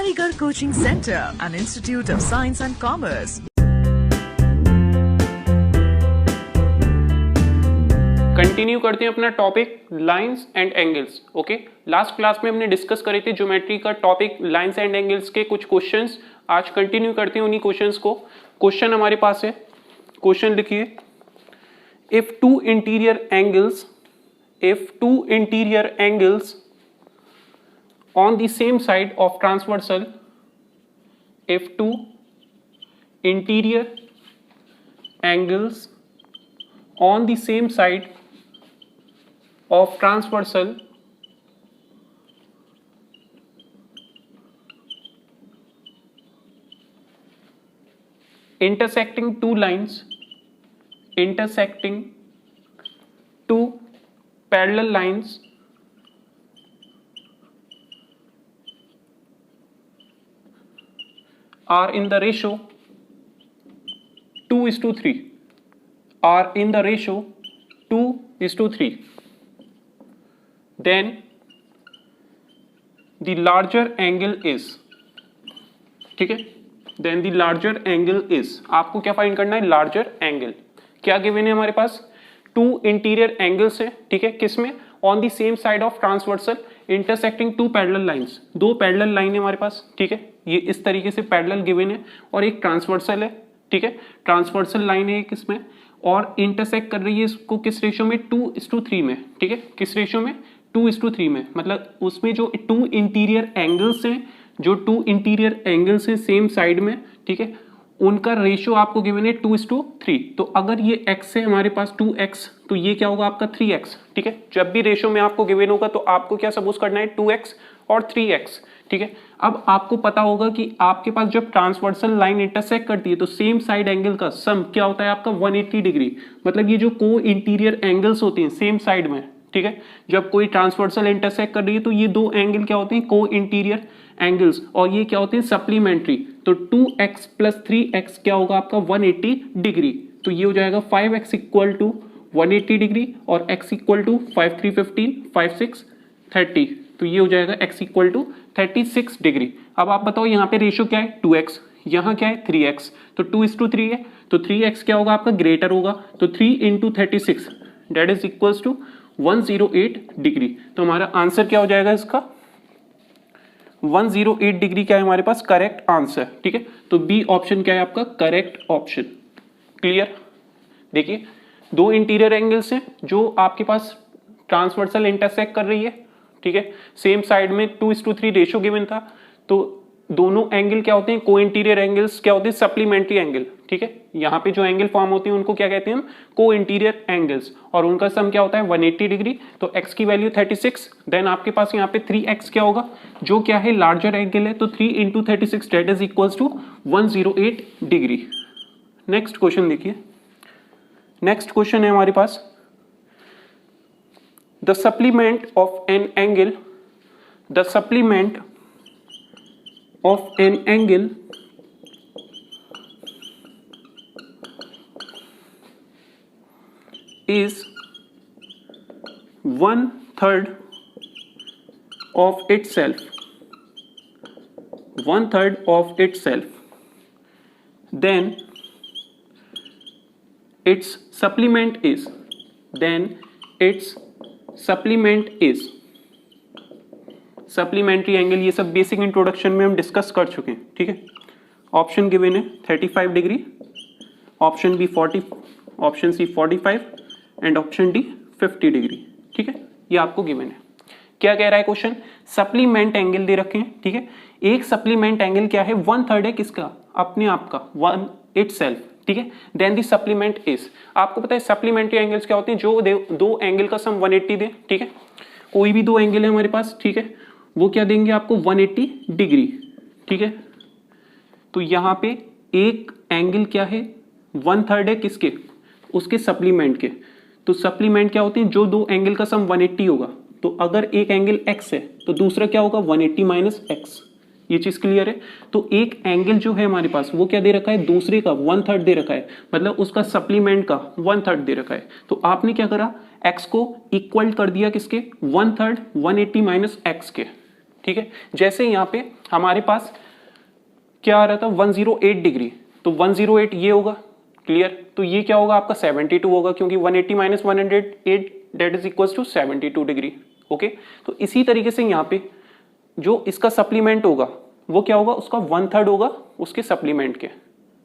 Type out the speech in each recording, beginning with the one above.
Aligarh Coaching Center, an institute of science and commerce. Continue करते हैं अपना topic lines and angles. Okay, last class में हमने discuss करे थे ज्योमेट्री का टॉपिक लाइंस एंड एंगल्स के कुछ क्वेश्चंस। आज कंटिन्यू करते हैं उन्हीं क्वेश्चंस को। क्वेश्चन हमारे पास है, क्वेश्चन लिखिए, if two interior angles on the same side of transversal, if two interior angles on the same side of transversal intersecting two parallel lines are in the ratio 2:3, are in the ratio 2:3, then the larger angle is, ठीक है, then the larger angle is, आपको क्या find करना है, larger angle. क्या given है हमारे पास, to interior angles है, ठीक है, किसमें, on the same side of transversal intersecting two parallel lines, दो पैरेलल लाइन है हमारे पास, ठीक है, ये इस तरीके से पैरेलल गिवन है, और एक ट्रांसवर्सल है, ठीक है, ट्रांसवर्सल लाइन है किसमें, और इंटरसेक्ट कर रही है इसको किस रेशियो में, 2:3 में, ठीक है, किस रेशियो में, 2:3 में, मतलब उसमें जो टू इंटीरियर एंगल्स हैं, जो टू इंटीरियर एंगल्स हैं सेम साइड में, ठीक है, उनका रेशियो आपको गिवन है 2:3। तो अगर ये x है हमारे पास 2x, तो ये क्या होगा आपका 3x, ठीक है। जब भी रेशियो में आपको गिवन होगा तो आपको क्या सपोज करना है, 2x और 3x, ठीक है। अब आपको पता होगा कि आपके पास जब ट्रांसवर्सल लाइन इंटरसेक्ट करती है तो सेम साइड एंगल का सम क्या होता है आपका 180 डिग्री, मतलब ये जो को इंटीरियर एंगल्स होते हैं सेम साइड में, ठीक है, जब कोई ट्रांसवर्सल इंटरसेक्ट कर रही है तो ये दो एंगल क्या होते हैं, को इंटीरियर एंगल्स, और ये क्या होते हैं, सप्लीमेंट्री। तो 2x प्लस 3x क्या होगा आपका 180 डिग्री, तो ये हो जाएगा 5x इक्वल टू 180 डिग्री और x इक्वल टू 5 3 15 5 6 30, तो ये हो जाएगा x इक्वल टू 36 डिग्री। अब आप बताओ यहाँ पे रेशियो क्या है, 2x, यहाँ क्या है 3x, तो 2:3 है, तो 3x क्या होगा आपका ग्रेटर होगा, तो 3 into 36 that is equals to 108 degree. तो हमारा आंसर क्या हो जाएगा इसका, 108 डिग्री क्या है हमारे पास करेक्ट आंसर, ठीक है। तो बी ऑप्शन क्या है आपका करेक्ट ऑप्शन। क्लियर, देखिए दो इंटीरियर एंगल्स हैं जो आपके पास ट्रांसवर्सल इंटरसेक्ट कर रही है, ठीक है, सेम साइड में 2:3 रेशियो गिवन था, तो दोनों एंगल क्या होते हैं, को इंटीरियर एंगल्स क्या होते हैं, सप्लीमेंट्री एंगल, ठीक है। यहाँ पे जो एंगल फॉर्म होते हैं उनको क्या कहते हैं हम, को इंटीरियर एंगल्स, और उनका सम क्या होता है 180 डिग्री। तो x की वैल्यू 36, देन आपके पास यहाँ पे 3x क्या होगा, जो क्या है लार्जर एंगल है, तो 3 into 36 that is equals to 108 degree. Next question देखिए, नेक्स्ट क्वेश्चन है हमारे पास, the supplement of an angle, the supplement of an angle is 1/3 of itself, 1/3 of itself, then its supplement is, then its supplement is, supplementary angle, ये सब basic introduction में हम discuss कर चुके हैं, ठीक है। ऑप्शन गिवन है 35 degree, option B 40, option C 45 and option D 50 degree, ठीक है, ये आपको गिवन है। क्या कह रहा है क्वेश्चन, सप्लीमेंट एंगल दे रखे हैं, ठीक है, एक सप्लीमेंट एंगल क्या है 1/3 है किसका, अपने आप का, वन इटसेल्फ, ठीक है, देन द सप्लीमेंट इज, आपको पता है सप्लीमेंट्री एंगल्स क्या होते हैं, जो दो एंगल का सम 180 दे, ठीक है, कोई भी दो एंगल है हमारे पास, ठीक है, वो क्या देंगे आपको 180 डिग्री, ठीक है। तो यहाँ पे एक एंगल क्या है 1/3 है किसके, उसके सप्लीमेंट के, तो सप्लीमेंट क्या होते हैं, जो दो एंगल का सम 180 होगा, तो अगर एक एंगल x है तो दूसरा क्या होगा 180 माइनस x, ये चीज क्लियर है। तो एक एंगल जो है हमारे पास वो क्या दे रखा है, दूसरे का 1/3 दे रखा है, मतलब उसका सप्लीमेंट का 1/3 दे रखा है। तो आपने क्या करा, x को इक्वल कर दिया किसके, 1/3 180 माइनस x के, ठीक है। जैसे यहाँ पे हमारे पास क्या आ रहा था 108 डिग्री, तो 108 ये होगा, क्लियर। तो ये क्या होगा आपका 72 होगा, क्योंकि 180 minus 108 that is equal to 72 degree. Okay, तो इसी तरीके से यहाँ पे जो इसका सप्लीमेंट होगा वो क्या होगा, उसका 1/3 होगा उसके सप्लीमेंट के।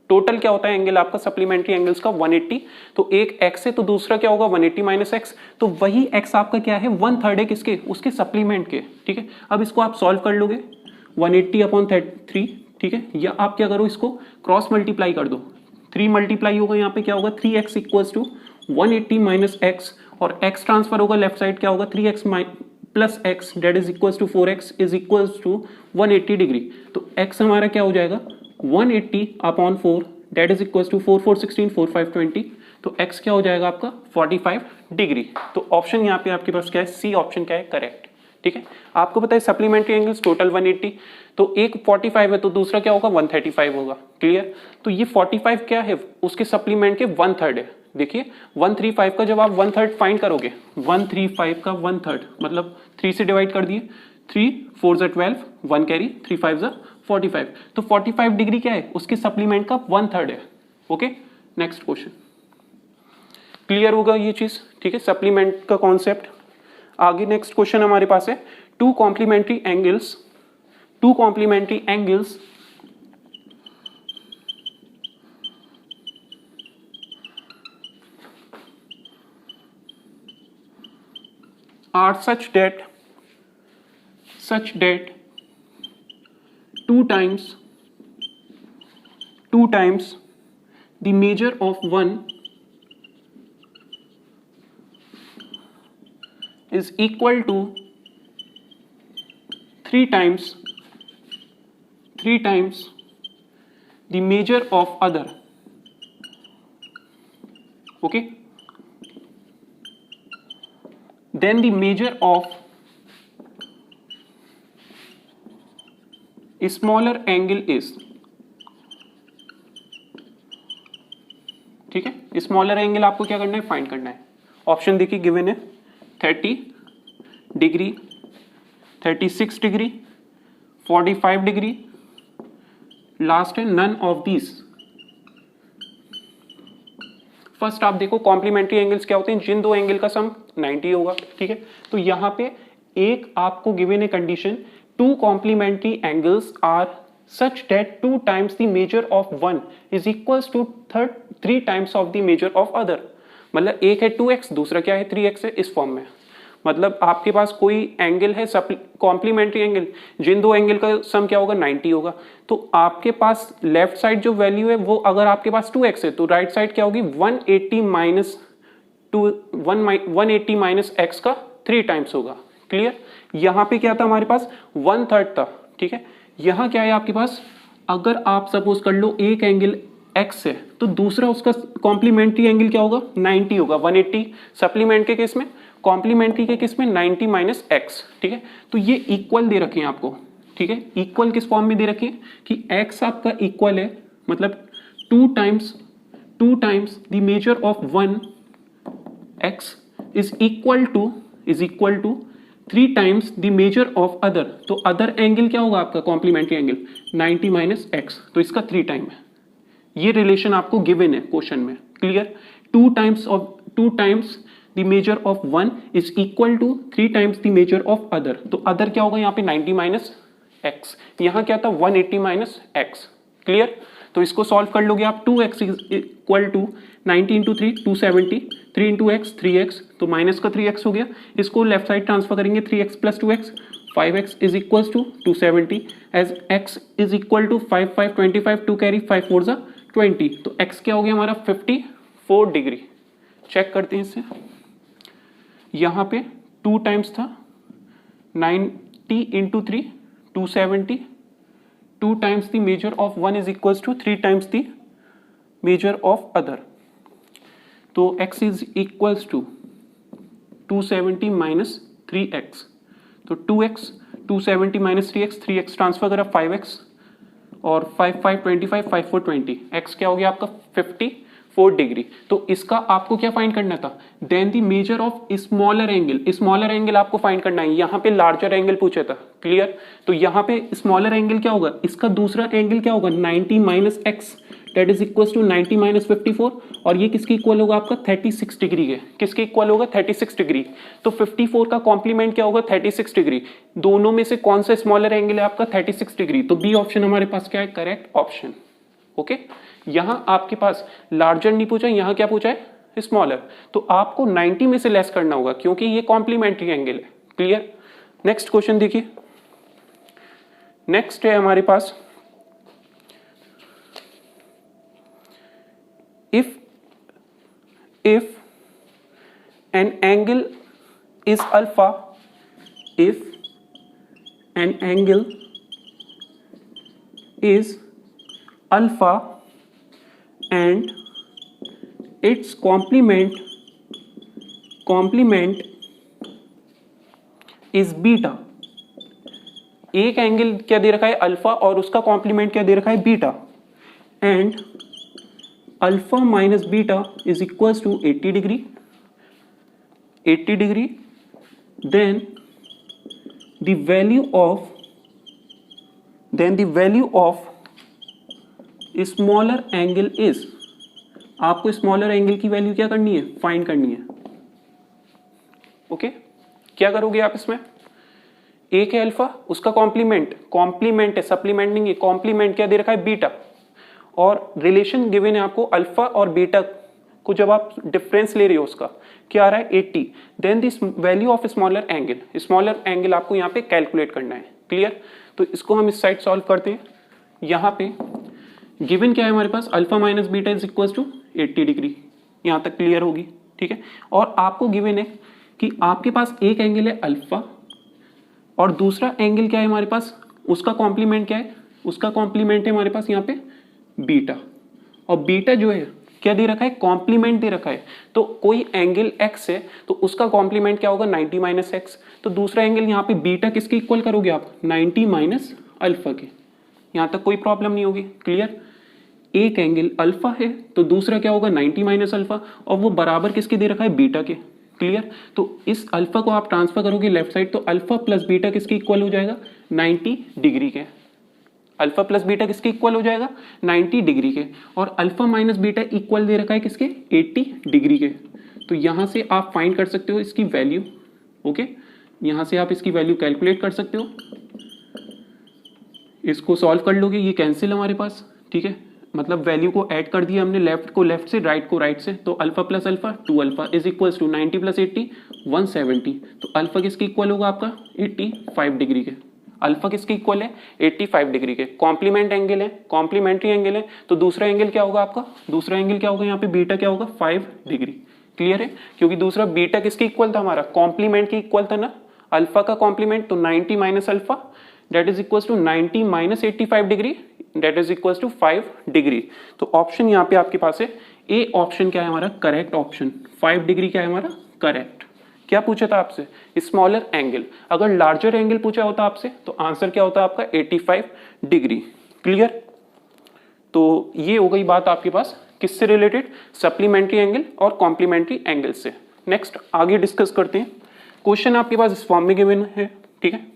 टोटल क्या होता है एंगल आपका सप्लीमेंट्री एंगल्स का 180, तो एक x है तो दूसरा क्या होगा 180 माइनस एक्स, तो वही x आपका क्या है 1/3 है किसके, उसके सप्लीमेंट के। ठीक है, अब इसको आप सॉल्व कर लोगे 180/3, ठीक है, या आप क्या करो इसको क्रॉस मल्टीप्लाई कर दो, 3 मल्टीप्लाई होगा यहाँ पे क्या होगा 3x equals to 180 minus x, और x ट्रांसफर होगा लेफ्ट साइड क्या होगा 3x plus x that is equals to 4x is equals to 180 degree. तो x हमारा क्या हो जाएगा 180/4 डेट इज इक्वल्स टू 4 4 16 4 5 20, तो x क्या हो जाएगा आपका 45 डिग्री। तो ऑप्शन यहाँ पे आपके पास क्या है, सी ऑप्शन क्या है करेक्ट। ठीक है, आपको पता है सप्लीमेंट्री एंगल्स टोटल 180, तो एक 45 है तो दूसरा क्या होगा 135 होगा, क्लियर। तो ये 45 क्या है उसके सप्लीमेंट के 1/3 है। देखिए 135 का जब आप 1/3 फाइंड करोगे, 135 का 1/3 मतलब 3 से डिवाइड कर दिए, 3 4 = 12, 1 कैरी, 3 5 = 45, तो 45 डिग्री क्या है उसके सप्लीमेंट का 1/3 है। ओके, नेक्स्ट क्वेश्चन, क्लियर होगा ये चीज, ठीक है, सप्लीमेंट का कॉन्सेप्ट। आगे नेक्स्ट क्वेश्चन हमारे पास है two complementary angles are such that two times the measure of one is equal to three times the measure of other. Okay, then the measure of a smaller angle is, ठीक है, smaller angle आपको क्या करना है find करना है। Option देखिए given है 30 डिग्री, 36 डिग्री, 45 डिग्री, लास्ट है नन ऑफ दीज। फर्स्ट आप देखो कॉम्प्लीमेंट्री एंगल्स क्या होते हैं, जिन दो एंगल का सम 90 होगा, ठीक है। तो यहाँ पे एक आपको गिवन है condition, two complementary angles are such that 2 times the measure of one is equals to 3 times of the measure of other। मतलब एक है 2x, दूसरा क्या है 3x है, इस फॉर्म में। मतलब आपके पास कोई एंगल है कॉम्प्लीमेंट्री एंगल, जिन दो एंगल का सम क्या होगा 90 होगा, तो आपके पास लेफ्ट साइड जो वैल्यू है वो अगर आपके पास 2x है तो राइट साइड क्या होगी 180 माइनस x का 3 टाइम्स होगा, क्लियर। यहाँ पे क्या था हमारे पास 1/3 था, ठीक है। यहाँ क्या है आपके पास, अगर आप सपोज कर लो एक एंगल x है तो दूसरा उसका कॉम्प्लीमेंट्री एंगल क्या होगा 90 होगा, 180 सप्लीमेंट के केस में, कॉम्प्लीमेंट्री के केस में 90 माइनस एक्स, ठीक है। तो ये इक्वल दे रखे हैं आपको, ठीक है। इक्वल किस फॉर्म में दे रखे हैं कि x आपका इक्वल है, मतलब 2 times the measure of 1 x is equal to 3 times the measure of other. तो अदर एंगल क्या होगा आपका कॉम्प्लीमेंट्री एंगल 90 माइनस एक्स, तो इसका 3 टाइम है। ये रिलेशन आपको गिवन है क्वेश्चन में, clear. 2 times the measure of 1 is equal to 3 times the measure of other. तो अदर क्या होगा यहाँ पे 90 माइनस एक्स, यहाँ क्या था 180 माइनस एक्स, क्लियर। तो इसको सॉल्व कर लोगे आप, 2x is equal to 90 into 3 270, 3 into x 3x, तो माइनस का 3x हो गया। इसको लेफ्ट साइड ट्रांसफर करेंगे 3x plus 2x, 5x is equal to 270 as x is equal to 5 5 25, 2 carry 5 4 = 20, तो x क्या हो गया हमारा 54 डिग्री। चेक करते हैं इससे, यहाँ पे 2 टाइम्स था 90 into 3 270, 2 times the measure of 1 is equals to 3 times the measure of other। तो x is equals to 270 minus 3x, तो 2x 270 minus 3x, 3x transfer करा 5x और 5 5 25 5 4 20, x क्या हो गया आपका 4 डिग्री। तो इसका आपको क्या फाइंड करना था, then the measure of smaller angle, smaller angle आपको फाइंड करना है। यहाँ पे लार्जर एंगल पूछा था, क्लियर। तो यहाँ पे स्मॉलर एंगल क्या होगा, इसका दूसरा एंगल क्या होगा 90 minus x, that is equal to 90 minus 54, और ये किसके इक्वल होगा आपका 36 डिग्री के, किसके इक्वल होगा 36 डिग्री। तो 54 का कॉम्प्लीमेंट क्या होगा 36 डिग्री। दोनों में से कौन सा स्मॉलर एंगल है आपका 36 डिग्री, तो बी ऑप्शन हमारे पास क्या है, करेक्ट ऑप्शन। ओके, यहां आपके पास लार्जर नहीं पूछा, यहां क्या पूछा है स्मॉलर, तो आपको 90 में से लेस करना होगा क्योंकि ये कॉम्प्लीमेंट्री एंगल है, क्लियर। नेक्स्ट क्वेश्चन देखिए, नेक्स्ट है हमारे पास, if an angle is alpha, if an angle is alpha and its complement is beta, एक एंगल क्या दे रखा है अल्फा और उसका कॉम्प्लीमेंट क्या दे रखा है beta, and alpha minus beta is equals to 80 degree, 80 degree, then the value of smaller angle is, आपको स्मॉलर एंगल की वैल्यू क्या करनी है, फाइंड करनी है। ओके, क्या करोगे आप इसमें, एक है अल्फा, उसका कॉम्प्लीमेंट है, सप्लीमेंट नहीं है, कॉम्प्लीमेंट क्या दे रखा है बीटा, और रिलेशन गिवन है आपको अल्फा और बीटा को, जब आप डिफरेंस ले रहे हो उसका क्या आ रहा है 80, then this value of smaller angle आपको यहाँ पे कैलकुलेट करना है, क्लियर। तो इसको हम इस साइड सॉल्व करते हैं। यहाँ पे गिवन क्या है हमारे पास, alpha minus beta is equal to 80 degree, यहाँ तक क्लियर होगी, ठीक है। और आपको गिवन है कि आपके पास एक एंगल है अल्फा और दूसरा एंगल क्या है हमारे पास, उसका कॉम्प्लीमेंट क्या है, उसका कॉम्प्लीमेंट है हमारे पास यहाँ पे बीटा, और बीटा जो है क्या दे रखा है, कॉम्प्लीमेंट दे रखा है। तो कोई एंगल x है तो उसका कॉम्प्लीमेंट क्या होगा 90 माइनस एक्स, तो दूसरा एंगल यहाँ पे बीटा किसके इक्वल करोगे आप 90 माइनस अल्फा के, यहाँ तक कोई प्रॉब्लम नहीं होगी, क्लियर। एक एंगल अल्फा है तो दूसरा क्या होगा 90 माइनस अल्फा, और वो बराबर किसके दे रखा है बीटा के, क्लियर। तो इस अल्फा को आप ट्रांसफर करोगे लेफ्ट साइड, तो अल्फा प्लस बीटा किसके इक्वल हो जाएगा 90 डिग्री के, अल्फा प्लस बीटा किसके इक्वल हो जाएगा 90 डिग्री के, और अल्फा माइनस बीटा इक्वल दे रखा है किसके 80 डिग्री के। तो यहां से आप फाइंड कर सकते हो इसकी वैल्यू, ओके, यहां से आप इसकी वैल्यू कैलकुलेट कर सकते हो, इसको सॉल्व कर लोगे, ये कैंसिल हमारे पास, ठीक है, मतलब वैल्यू को ऐड कर दिया हमने, लेफ्ट को लेफ्ट से, राइट को राइट से, तो alpha plus alpha 2 alpha is equal to 90 plus 80 170, तो अल्फा किसके इक्वल होगा आपका 85 डिग्री के, अल्फा किसके इक्वल है 85 डिग्री के, कॉम्प्लीमेंट एंगल है, कॉम्प्लीमेंट्री एंगल है, तो दूसरा एंगल क्या होगा आपका, दूसरा एंगल क्या होगा यहाँ पे बीटा क्या होगा 5 डिग्री, क्लियर है, क्योंकि दूसरा बीटा किसके इक्वल था हमारा, कॉम्प्लीमेंट के इक्वल था ना, अल्फा का कॉम्प्लीमेंट, तो 90 minus alpha that is equal to 90 minus 85 degree that is equal to 5 degree. तो ऑप्शन यहाँ पे आपके पास है ए ऑप्शन क्या है हमारा करेक्ट ऑप्शन, 5 डिग्री क्या है हमारा करेक्ट। क्या पूछा था आपसे स्मॉलर एंगल, अगर लार्जर एंगल पूछा होता आपसे तो आंसर क्या होता आपका 85 डिग्री, क्लियर। तो ये हो गई बात आपके पास किससे रिलेटेड, सप्लीमेंट्री एंगल और कॉम्प्लीमेंट्री एंगल से। नेक्स्ट आगे डिस्कस करते हैं, क्वेश्चन आपके पास इस फॉर्म में गिवन है, ठीक है।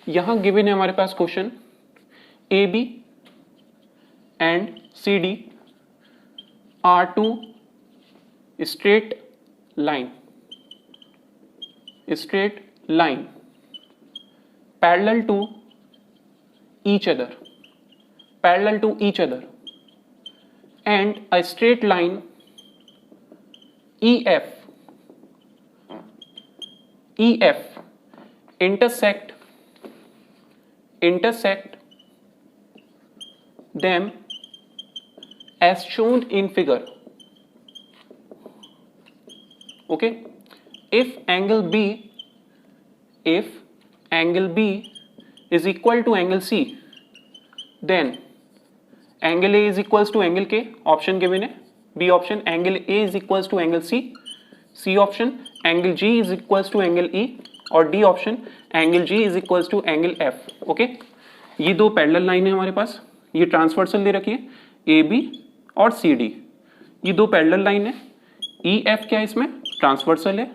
यहां गिवन है हमारे पास question A B and C D are two straight line parallel to each other and a straight line EF intersect them as shown in figure. Okay, if angle B is equal to angle C, then angle A is equals to angle K, option given है, B option angle A is equals to angle C, C option angle G is equals to angle E, और D option angle G is equals to angle F. Okay, ये दो parallel line है हमारे पास, ये transversal दे रखी है, A B और C D, ये दो पैरेलल लाइन है। ई एफ क्या है इसमें, ट्रांसवर्सल है।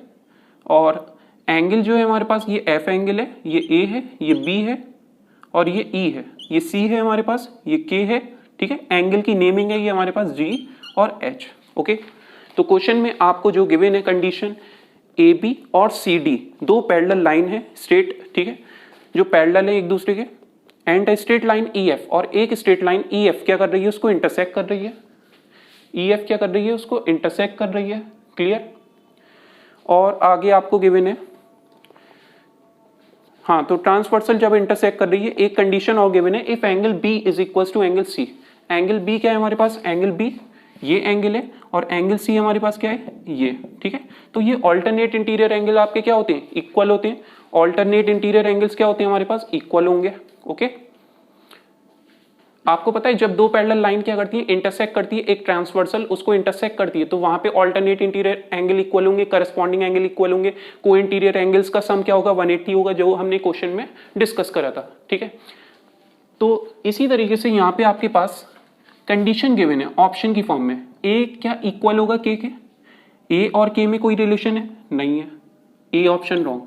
और एंगल जो है हमारे पास, ये एफ एंगल है, ये ए है, ये बी है और ये ई है, ये सी है हमारे पास, ये के है, ठीक है। एंगल की नेमिंग है ये हमारे पास जी और एच, ओके। तो क्वेश्चन में आपको जो गिवन है कंडीशन, ए बी और सी डी दो पैरेलल लाइन है स्ट्रेट, ठीक है, जो पैरेलल है एक दूसरे के, and straight line E F, और एक स्ट्रेट लाइन ई एफ क्या कर रही है, उसको इंटरसेक्ट कर रही है। ई एफ क्या कर रही है, उसको इंटरसेक्ट कर रही है, क्लियर। और आगे आपको गिवन है, हाँ, तो ट्रांसवर्सल जब इंटरसेक्ट कर रही है, एक कंडीशन और गिवन है, if angle B is equal to angle C. Angle B क्या है हमारे पास, एंगल बी ये एंगल है, और एंगल सी हमारे पास क्या है, ये, ठीक है। तो ये ऑल्टरनेट इंटीरियर एंगल आपके क्या होते हैं, इक्वल होते हैं। ऑल्टरनेट इंटीरियर एंगल्स क्या होते हैं हमारे पास, इक्वल होंगे, ओके। आपको पता है जब दो पैरेलल लाइन क्या करती है, इंटरसेक्ट करती है, एक ट्रांसवर्सल उसको इंटरसेक्ट करती है, तो वहां पे ऑल्टरनेट इंटीरियर एंगल इक्वल होंगे, करस्पॉन्डिंग एंगल इक्वल होंगे। को इंटीरियर एंगल्स का सम क्या होगा, 180 होगा, जो हमने क्वेश्चन में डिस्कस करा था, ठीक है। तो इसी तरीके से यहाँ पे आपके पास कंडीशन गिवन है ऑप्शन की फॉर्म में, ए क्या इक्वल होगा के, ए और के में कोई रिलेशन है, नहीं है, A option wrong.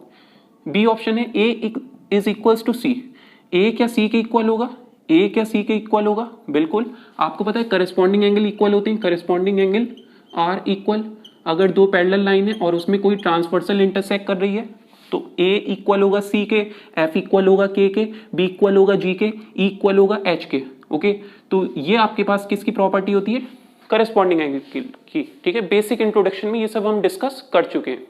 B option है A is equals to C, A क्या सी के इक्वल होगा, ए क्या सी के इक्वल होगा, बिल्कुल। आपको पता है करस्पॉन्डिंग एंगल इक्वल होते हैं, करस्पॉन्डिंग एंगल आर इक्वल, अगर दो पैरेलल लाइन है और उसमें कोई ट्रांसवर्सल इंटरसेक्ट कर रही है तो ए इक्वल होगा सी के, एफ इक्वल होगा के, बी इक्वल होगा जी के, ई इक्वल होगा एच के, ओके। तो ये आपके पास किसकी प्रॉपर्टी होती है, करस्पॉन्डिंग एंगल की, ठीक है। बेसिक इंट्रोडक्शन में ये सब हम डिस्कस कर चुके हैं।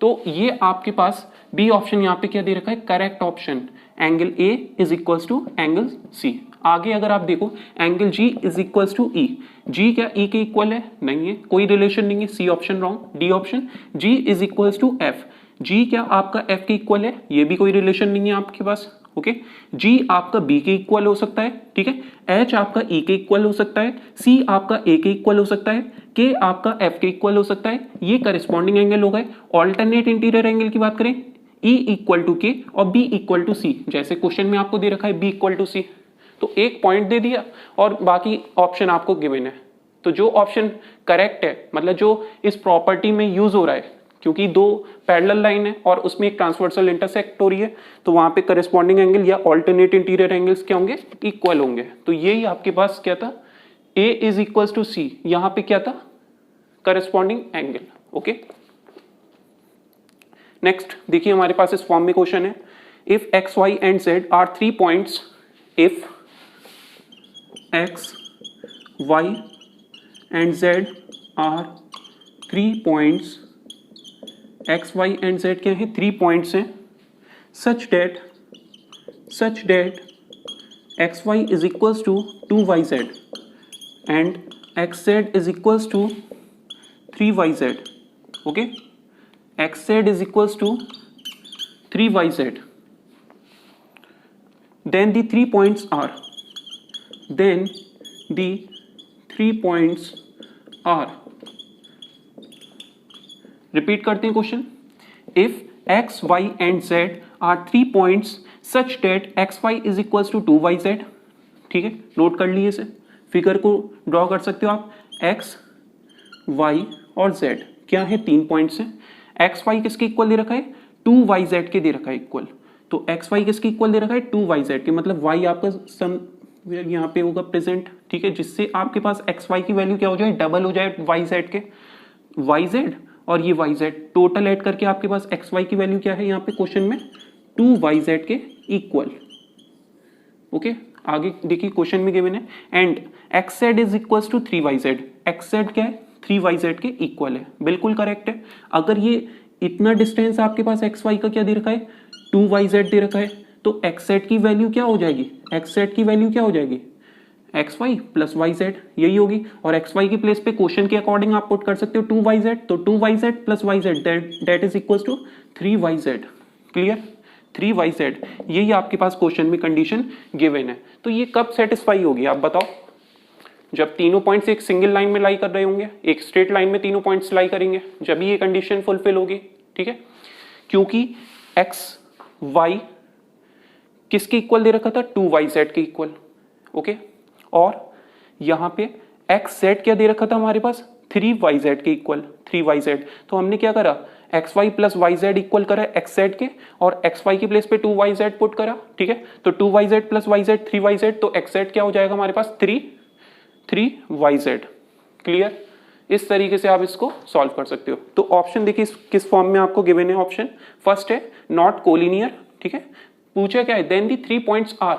तो ये आपके पास बी ऑप्शन यहाँ पे क्या दे रखा है, correct option, angle A is equals to angle C. आगे अगर आप देखो, angle G is equals to E, G क्या ई के इक्वल है, नहीं है, कोई रिलेशन नहीं है, C option wrong. D option, G is equals to F, G क्या आपका एफ के इक्वल है, ये भी कोई रिलेशन नहीं है आपके पास, ओके। जी आपका बी के इक्वल हो सकता है, ठीक है, एच आपका ई के इक्वल हो सकता है, सी आपका ए के इक्वल हो सकता है, के आपका एफ के इक्वल हो सकता है, ये करस्पॉन्डिंग एंगल हो गए। ऑल्टरनेट इंटीरियर एंगल की बात करें, ई इक्वल टू के और बी इक्वल टू सी, जैसे क्वेश्चन में आपको दे रखा है बी इक्वल टू सी, तो एक पॉइंट दे दिया और बाकी ऑप्शन आपको गिवन है। तो जो ऑप्शन करेक्ट है, मतलब जो इस प्रॉपर्टी में यूज हो रहा है, क्योंकि दो पैरेलल लाइन है और उसमें एक ट्रांसवर्सल इंटरसेक्ट हो रही है, तो वहां पे करस्पॉन्डिंग एंगल या ऑल्टरनेट इंटीरियर एंगल्स क्या होंगे, इक्वल होंगे। तो यही आपके पास क्या था, ए इज इक्वल टू सी, यहां पे क्या था, करस्पॉन्डिंग एंगल, ओके। नेक्स्ट देखिए हमारे पास इस फॉर्म में क्वेश्चन है, if X Y and Z are 3 points, if X Y and Z are 3 points, X Y and Z क्या है, 3 पॉइंट्स हैं, such that X Y is equals to 2yz and x Z is equals to 3yz, okay. X Z is equals to 3yz, then the 3 points are, repeat करते हैं question, if X Y and Z are 3 points such that X Y is equals to 2yz, ठीक है, note कर लिए इसे, figure को draw कर सकते हो आप। एक्स वाई और जेड क्या है, 3 पॉइंट्स हैं, एक्स वाई किसके इक्वल दे रखा है, 2yz के दे रखा है इक्वल, तो एक्स वाई किसके इक्वल दे रखा है, 2yz के, मतलब वाई आपका सम यहाँ पे होगा प्रेजेंट, ठीक है, जिससे आपके पास एक्स वाई की वैल्यू क्या हो जाए, डबल हो जाए वाई जेड के, वाई जेड और ये वाई जेड टोटल ऐड करके आपके पास एक्स वाई की वैल्यू क्या है यहाँ पे क्वेश्चन में, 2yz के इक्वल, ओके। आगे देखिए क्वेश्चन में गिवन है, and x Z is equals to 3yz, x z क्या है, 3yz के इक्वल है, बिल्कुल करेक्ट है। अगर ये इतना डिस्टेंस आपके पास एक्स वाई का क्या दे रखा है, 2yz दे रखा है, तो एक्स जेड की वैल्यू क्या हो जाएगी, एक्स जेड की वैल्यू क्या हो जाएगी, x y plus y z, यही होगी। और एक्स वाई की प्लेस पे क्वेश्चन के अकॉर्डिंग आप पुट कर सकते हो 2yz, तो 2yz plus y z that is equal to 3yz, clear, 3yz, यही आपके पास क्वेश्चन में कंडीशन गिवन है। तो ये कब सेटिस्फाई होगी आप बताओ, जब तीनों पॉइंट्स एक सिंगल लाइन में लाई कर रहे होंगे, एक स्ट्रेट लाइन में तीनों पॉइंट्स लाई करेंगे, जब ये कंडीशन फुलफिल होगी, ठीक है, क्योंकि एक्स वाई किसके इक्वल दे रखा था, 2yz के इक्वल, ओके। और यहाँ पे एक्स जेड क्या दे रखा था हमारे पास 3yz के इक्वल 3yz। तो हमने क्या करा x y plus y z equal करा एक्स जेड के और एक्स वाई की प्लेस पे 2yz पुट करा, ठीक है। तो 2yz plus y Z 3yz, तो एक्स जेड क्या हो जाएगा हमारे पास 3yz। क्लियर? इस तरीके से आप इसको सॉल्व कर सकते हो। तो ऑप्शन देखिए किस फॉर्म में आपको गिवन है। ऑप्शन फर्स्ट है नॉट कोलिनियर, ठीक है। पूछा क्या है, then the 3 points are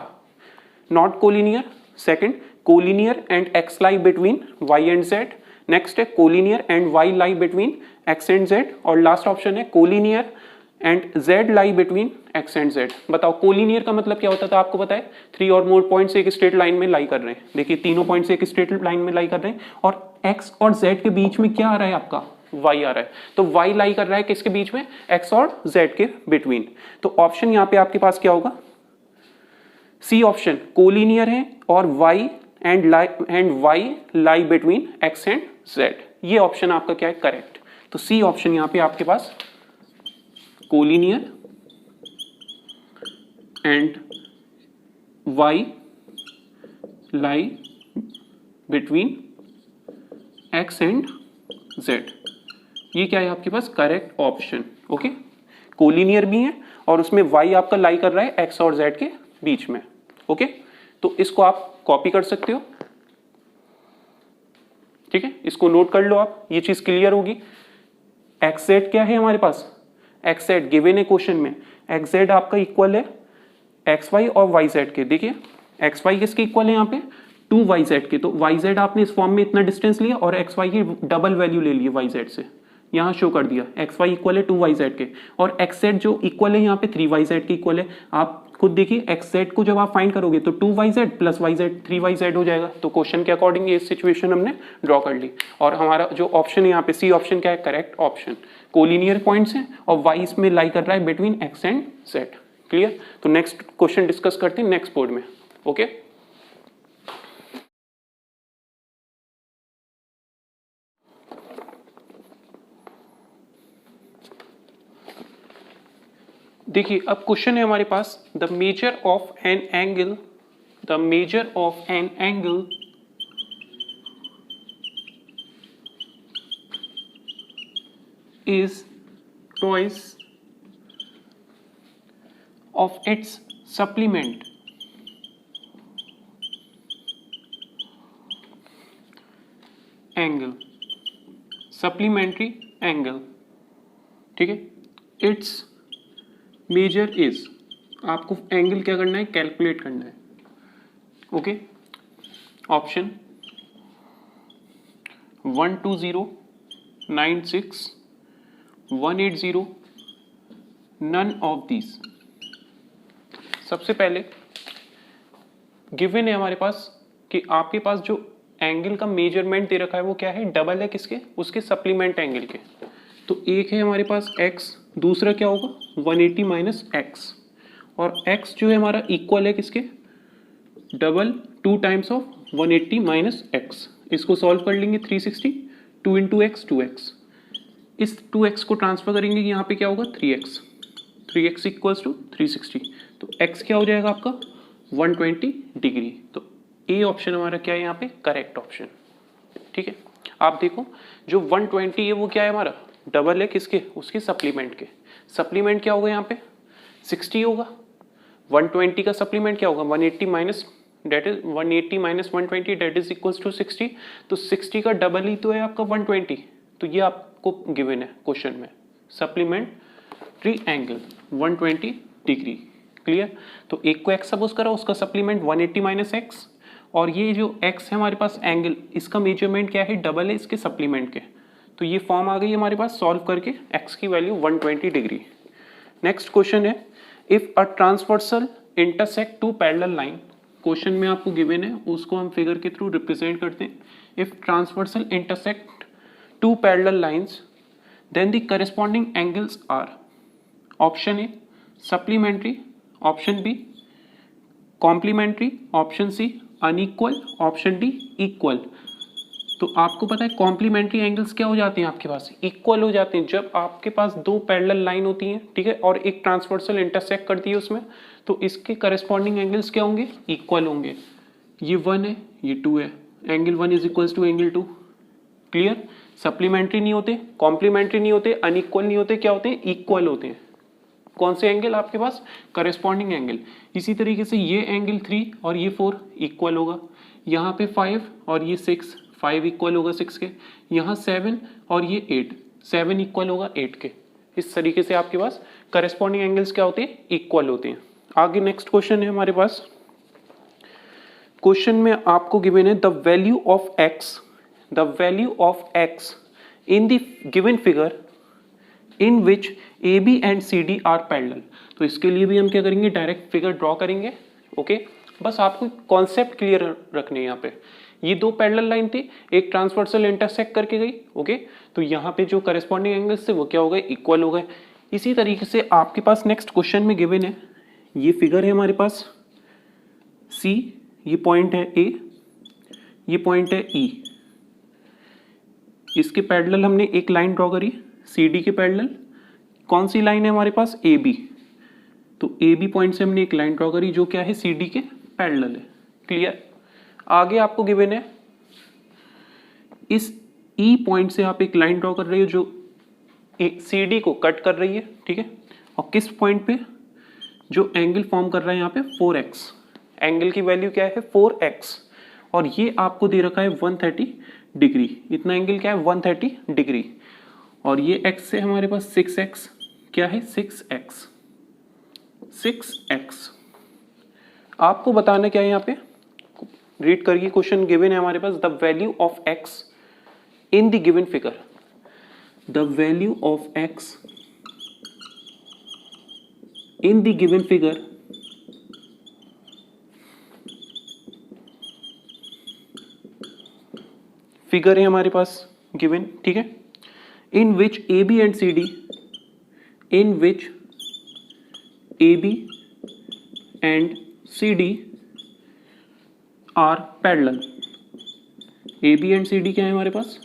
not collinear. Second, collinear and X lie between Y and Z. Next है collinear and Y lie between X and Z. और लास्ट ऑप्शन है collinear and Z lie between X and Z. बताओ collinear का मतलब क्या होता था, आपको पता है 3 और मोर पॉइंट्स एक स्ट्रेट लाइन में लाई कर रहे हैं। देखिए तीनों पॉइंट्स एक स्ट्रेट लाइन में लाई कर रहे हैं और एक्स और जेड के बीच में क्या आ रहा है आपका y आ रहा है। तो y लाई कर रहा है किसके बीच में, x और z के बिटवीन। तो ऑप्शन यहां पे आपके पास क्या होगा, सी ऑप्शन कोलिनियर है और y and y lie between x and z। ये ऑप्शन आपका क्या है करेक्ट। तो सी ऑप्शन यहां पे आपके पास collinear and y lie between x and z, ये क्या है आपके पास करेक्ट ऑप्शन। ओके, कोलिनियर भी है और उसमें y आपका लाई कर रहा है x और z के बीच में। ओके, तो इसको आप कॉपी कर सकते हो, ठीक है, इसको नोट कर लो आप, ये चीज क्लियर होगी। एक्स जेड क्या है हमारे पास, एक्स जेड गिवन है क्वेश्चन में, एक्स जेड आपका इक्वल है एक्स वाई और वाई जेड के। देखिए एक्स वाई किसके इक्वल है यहाँ पे 2yz के। तो yz आपने इस फॉर्म में इतना डिस्टेंस लिया और xy की डबल वैल्यू ले ली yz से, यहाँ शो कर दिया xy इक्वल है 2yz के और xz जो इक्वल है यहाँ पे 3yz के इक्वल है। आप खुद देखिए xz को जब आप फाइंड करोगे तो 2yz प्लस yz 3yz हो जाएगा। तो क्वेश्चन के अकॉर्डिंग ये सिचुएशन हमने ड्रॉ कर ली और हमारा जो ऑप्शन है यहाँ पे सी ऑप्शन क्या है करेक्ट ऑप्शन। कोलिनियर पॉइंट्स हैं और y इसमें लाई कर रहा है between x and z। Clear? तो नेक्स्ट क्वेश्चन डिस्कस करते हैं नेक्स्ट बोर्ड में। ओके, देखिए अब क्वेश्चन है हमारे पास the measure of an angle, the measure of an angle is twice of its supplement. Angle supplementary angle, ठीक है, इट्स मेजर इज, आपको एंगल क्या करना है कैलकुलेट करना है। Okay, option 12096 180 none of these. सबसे पहले गिवन है हमारे पास कि आपके पास जो एंगल का मेजरमेंट दे रखा है वो क्या है डबल है किसके, उसके सप्लीमेंट एंगल के। तो एक है हमारे पास x, दूसरा क्या होगा 180 माइनस एक्स और x जो है हमारा इक्वल है किसके double 2 times of 180 minus x. इसको सॉल्व कर लेंगे 360 2 इंटू एक्स 2x, इस 2x को ट्रांसफर करेंगे यहाँ पे क्या होगा 3x, 3x इक्वल्स टू 360। तो x क्या हो जाएगा आपका 120 डिग्री। तो ए ऑप्शन हमारा क्या है यहाँ पे करेक्ट ऑप्शन। ठीक है, आप देखो जो 120 है वो क्या है हमारा डबल है किसके, उसके सप्लीमेंट के। सप्लीमेंट क्या होगा यहाँ पे 60 होगा, 120 का सप्लीमेंट क्या होगा 180 minus that is 180 minus 120 that is equals to 60। तो 60 का डबल ही तो है आपका 120। तो ये आपको गिवन है क्वेश्चन में सप्लीमेंट्री एंगल 120 डिग्री। क्लियर? तो एक को एक्स सपोज करा, उसका सप्लीमेंट 180 माइनस एक्स और ये जो एक्स है हमारे पास एंगल, इसका मेजरमेंट क्या है डबल है इसके सप्लीमेंट के। तो ये फॉर्म आ गई हमारे पास सॉल्व करके x की वैल्यू 120 डिग्री। नेक्स्ट क्वेश्चन है if a transversal intersect two parallel line. Question में आपको गिवन है उसको हम फिगर के थ्रू रिप्रेजेंट करते हैं। If transversal intersect two parallel lines then the corresponding angles are. Option A supplementary, option B complementary, option C unequal, option D equal. तो आपको पता है कॉम्प्लीमेंट्री एंगल्स क्या हो जाते हैं आपके पास इक्वल हो जाते हैं जब आपके पास दो पैरेलल लाइन होती हैं, ठीक है, और एक ट्रांसवर्सल इंटरसेक्ट करती है उसमें, तो इसके करस्पॉन्डिंग एंगल्स क्या होंगे इक्वल होंगे। ये 1 है, ये 2 है, angle 1 is equals to angle 2। Clear? Supplementary नहीं होते, कॉम्प्लीमेंट्री नहीं होते, अनइक्वल नहीं होते, क्या होते हैं? इक्वल होते हैं। कौन से एंगल आपके पास? Corresponding angle. इसी तरीके से ये एंगल 3 और ये 4 इक्वल होगा, यहाँ पे 5 और ये 6, 5 इक्वल होगा 6 के, यहाँ 7 और ये 8, 7 इक्वल होगा 8 के। इस तरीके से आपके पास करेस्पॉन्डिंग एंगल्स क्या होते हैं? इक्वल होते हैं। आगे नेक्स्ट क्वेश्चन है हमारे पास। क्वेश्चन में आपको गिवन है the value of x in the given figure in which A B and C D are parallel. तो इसके लिए भी हम क्या करेंगे? डायरेक्ट फिगर ड्रॉ करेंगे। ओके, बस आपको कॉन्सेप्ट क्लियर रखने हैं। यहाँ पे ये दो पैरेलल लाइन थी, एक ट्रांसवर्सल इंटरसेक्ट करके गई। ओके, तो यहाँ पे जो करेस्पॉन्डिंग एंगल्स थे वो क्या हो गए? इक्वल हो गए। इसी तरीके से आपके पास नेक्स्ट क्वेश्चन में गिवन है, ये फिगर है हमारे पास सी, ये पॉइंट है ए, ये पॉइंट है ई। इसके पैरेलल हमने एक लाइन ड्रॉ करी सी डी के पैरेलल। कौन सी लाइन है हमारे पास? A B. तो ए बी पॉइंट से हमने एक लाइन ड्रॉ करी जो क्या है? सी डी के पैरेलल है। क्लियर? आगे आपको गिवन है इस ई पॉइंट से आप एक लाइन ड्रॉ कर रहे हो जो सी डी को कट कर रही है। ठीक है, और किस पॉइंट पे? जो एंगल फॉर्म कर रहा है यहाँ पे 4x, एंगल की वैल्यू क्या है? 4x, और ये आपको दे रखा है 130 डिग्री। इतना एंगल क्या है? 130 डिग्री। और ये x से हमारे पास 6x, क्या है? 6x। आपको बताना क्या है यहाँ पे? रीड करिए, क्वेश्चन गिवन है हमारे पास, the value of x in the given figure. The value of x in the given figure figure है हमारे पास गिवन। ठीक है, in which A B and C D, in which A B and C D are parallel. A B and C D क्या है हमारे पास?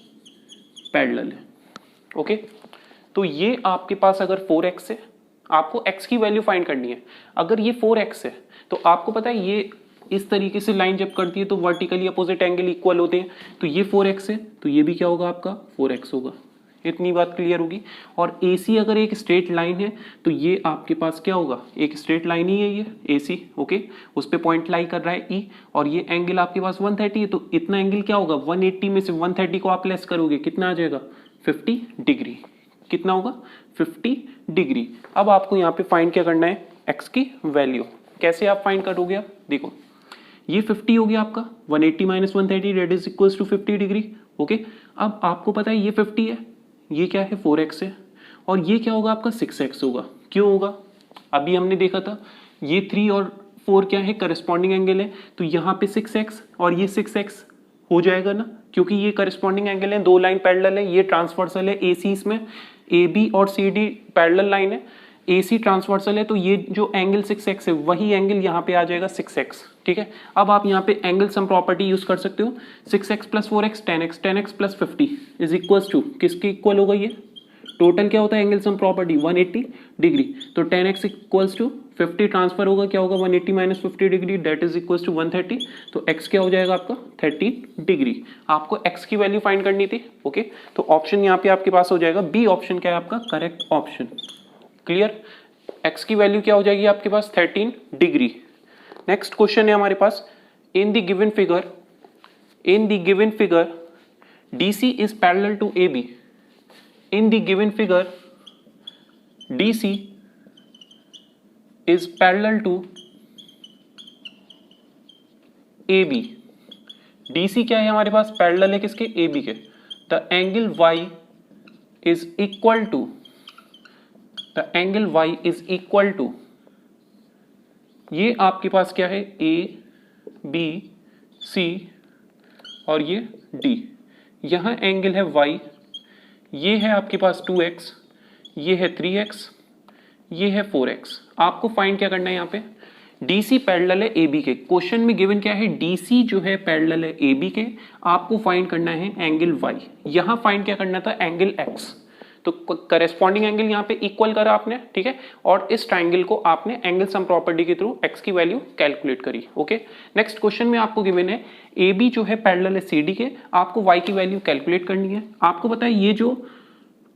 Parallel है। Okay, तो ये आपके पास अगर 4x है, आपको x की वैल्यू फाइंड करनी है। अगर ये 4x है तो आपको पता है ये इस तरीके से लाइन जब करती है तो वर्टिकली अपोजिट एंगल इक्वल होते हैं। तो ये 4x है तो ये भी क्या होगा? आपका 4x होगा। इतनी बात क्लियर होगी। और AC अगर एक स्ट्रेट लाइन है तो ये आपके पास क्या होगा? एक स्ट्रेट लाइन ही है ये AC। ओके, उस पे पॉइंट लाई कर रहा है E, और ये एंगल आपके पास 130 है, तो इतना एंगल क्या होगा? 180 में से 130 को आप लेस करोगे, कितना आ जाएगा? 50 डिग्री। कितना होगा? 50 डिग्री। अब आपको यहाँ पे फाइंड क्या करना है? x की वैल्यू। कैसे आप फाइंड करोगे? आप देखो, ये 50 हो गया आपका, 180 minus 130 that is equals to 50 degree. Okay, अब आपको पता है ये 50 है, ये क्या है? 4x है, और ये क्या होगा? आपका 6x होगा। क्यों होगा? अभी हमने देखा था ये 3 और 4 क्या है? करस्पॉन्डिंग एंगल है, तो यहाँ पे 6x और ये 6x हो जाएगा ना, क्योंकि ये करस्पॉन्डिंग एंगल है, दो लाइन पैरेलल है, ये ट्रांसवर्सल है। AC इसमें AB और CD पैरेलल लाइन है, AC ट्रांसवर्सल है, तो ये जो एंगल 6x है वही एंगल यहाँ पे आ जाएगा 6x। ठीक है, अब आप यहाँ पे एंगल सम प्रॉपर्टी यूज कर सकते हो। 6x plus 4x 10x, 10x plus 50 is equals to किसके इक्वल होगा? ये टोटल क्या होता है एंगल सम प्रॉपर्टी? 180 डिग्री। तो 10x इक्वल्स टू 50 ट्रांसफर होगा, क्या होगा? 180 minus 50 degree that is equals to 130। तो x क्या हो जाएगा आपका? 30 डिग्री। आपको x की वैल्यू फाइंड करनी थी। ओके, तो ऑप्शन यहाँ पे आपके पास हो जाएगा बी ऑप्शन क्या है आपका? Correct option. क्लियर? x की वैल्यू क्या हो जाएगी आपके पास? 13 डिग्री। नेक्स्ट क्वेश्चन है हमारे पास, in the given figure DC is parallel to AB। In the given figure DC is parallel to AB। DC क्या है हमारे पास? पैरेलल है किसके? AB के। The angle Y is equal to, the angle Y is equal to, ये आपके पास क्या है? A B C और ये D। यहाँ एंगल है Y, ये है आपके पास 2x, ये है 3x, ये है 4x। आपको फाइंड क्या करना है यहाँ पे? DC पैरेलल है AB के। क्वेश्चन में गिवन क्या है? DC जो है पैरेलल है AB के। आपको फाइंड करना है एंगल Y। यहाँ फाइंड क्या करना था? Angle X। तो करेस्पॉन्डिंग एंगल यहाँ पे इक्वल करा आपने, ठीक है, और इस ट्राइंगल को आपने एंगल सम प्रॉपर्टी के थ्रू x की वैल्यू कैलकुलेट करी। ओके, नेक्स्ट क्वेश्चन में आपको गिवन है AB जो है पैरेलल है CD के, आपको y की वैल्यू कैलकुलेट करनी है। आपको पता है ये जो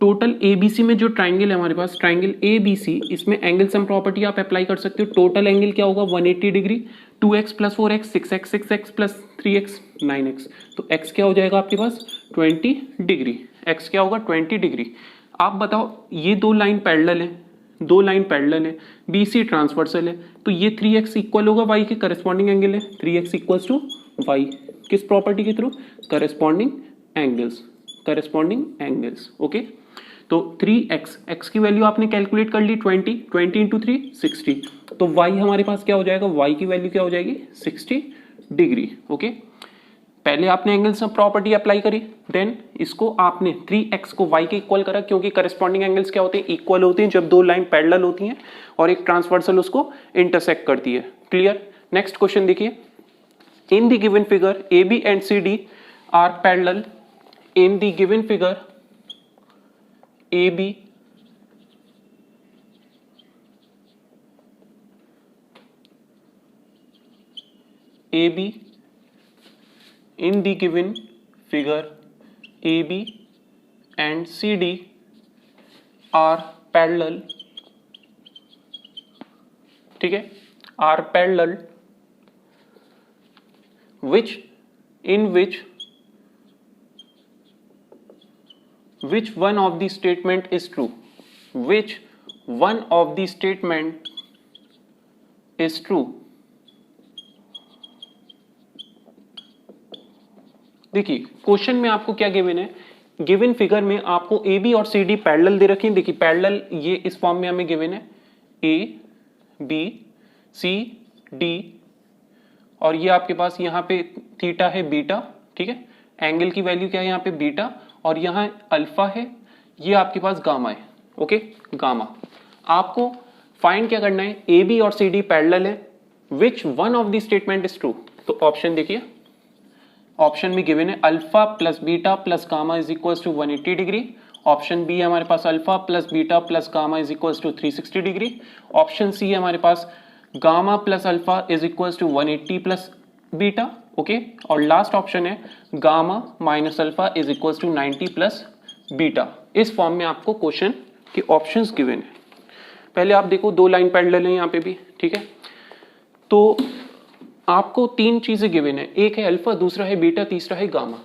टोटल ABC में जो ट्राइंगल है हमारे पास, ट्राइंगल ABC, इसमें एंगल सम प्रॉपर्टी आप अप्लाई कर सकते हो। टोटल एंगल क्या होगा 180 degree, 2x plus 4x 6x plus 3x 9x, तो x क्या हो जाएगा आपके पास 20 डिग्री। x क्या होगा 20 डिग्री। आप बताओ ये दो लाइन पैरेलल है, दो लाइन पैरेलल है, BC ट्रांसवर्सल है, तो ये 3x इक्वल होगा y के करस्पॉन्डिंग एंगल है, 3x इक्वल्स टू y किस प्रॉपर्टी के थ्रू, करस्पॉन्डिंग एंगल्स। ओके, तो 3x, x की वैल्यू आपने कैलकुलेट कर ली 20 इंटू 3 60, तो y हमारे पास क्या हो जाएगा, y की वैल्यू क्या हो जाएगी 60 डिग्री। ओके, पहले आपने एंगल सम प्रॉपर्टी अप्लाई करी, देन इसको आपने 3x को y के इक्वल करा, क्योंकि करस्पॉन्डिंग एंगल्स क्या होते हैं, इक्वल होते हैं जब दो लाइन पैरेलल होती हैं और एक ट्रांसवर्सल उसको इंटरसेक्ट करती है। क्लियर। नेक्स्ट क्वेश्चन देखिए, in the given figure AB and CD are parallel, in the given figure AB in the given figure AB and CD are parallel, ठीक है, are parallel, which one of the statement is true, which one of the statement is true। देखिए question में आपको क्या given है, given figure में आपको AB और CD पैरेलल दे रखी है। देखिए पैरेलल ये इस फॉर्म में हमें गिवन है AB CD, और ये आपके पास यहाँ पे थीटा है बीटा, ठीक है, एंगल की वैल्यू क्या है यहाँ पे बीटा, और यहाँ अल्फा है, ये आपके पास गामा है। Okay, gamma. आपको फाइंड क्या करना है, AB और CD पैरेलल है, which one of the statement is true. तो ऑप्शन देखिए, ऑप्शन में गिवन है alpha plus beta plus gamma is equal to 180 degree. Option B है हमारे पास alpha plus beta plus gamma is equal to 360 degree. Option C है हमारे पास gamma plus alpha is equal to 180 plus beta. Okay, और last option है gamma minus alpha is equal to 90 plus beta. इस form में आपको question के options given है। पहले आप देखो दो लाइन पैरेलल है यहाँ पे भी, ठीक है, तो आपको तीन चीजें गिवन है, एक है अल्फा, दूसरा है बीटा, तीसरा है गामा।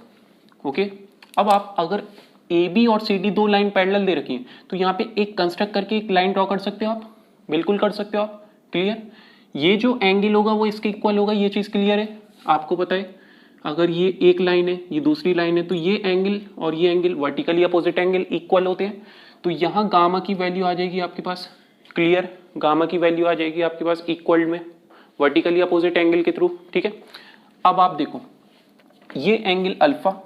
ओके, अब आप अगर AB और CD दो लाइन पैरेलल दे रखी हैं, तो यहाँ पे एक कंस्ट्रक्ट करके एक लाइन ड्रॉ कर सकते हो आप, बिल्कुल कर सकते हो आप। क्लियर। ये जो एंगल होगा वो इसके इक्वल होगा, ये चीज क्लियर है। आपको पता है अगर ये एक लाइन है, ये दूसरी लाइन है, तो ये एंगल और ये angle vertically opposite angle equal होते हैं, तो यहाँ गामा की वैल्यू आ जाएगी आपके पास। क्लियर, गामा की वैल्यू आ जाएगी आपके पास इक्वल में वर्टिकली अपोजिट एंगल के थ्रू। ठीक है, अब आप देखो ये एंगल अल्फा,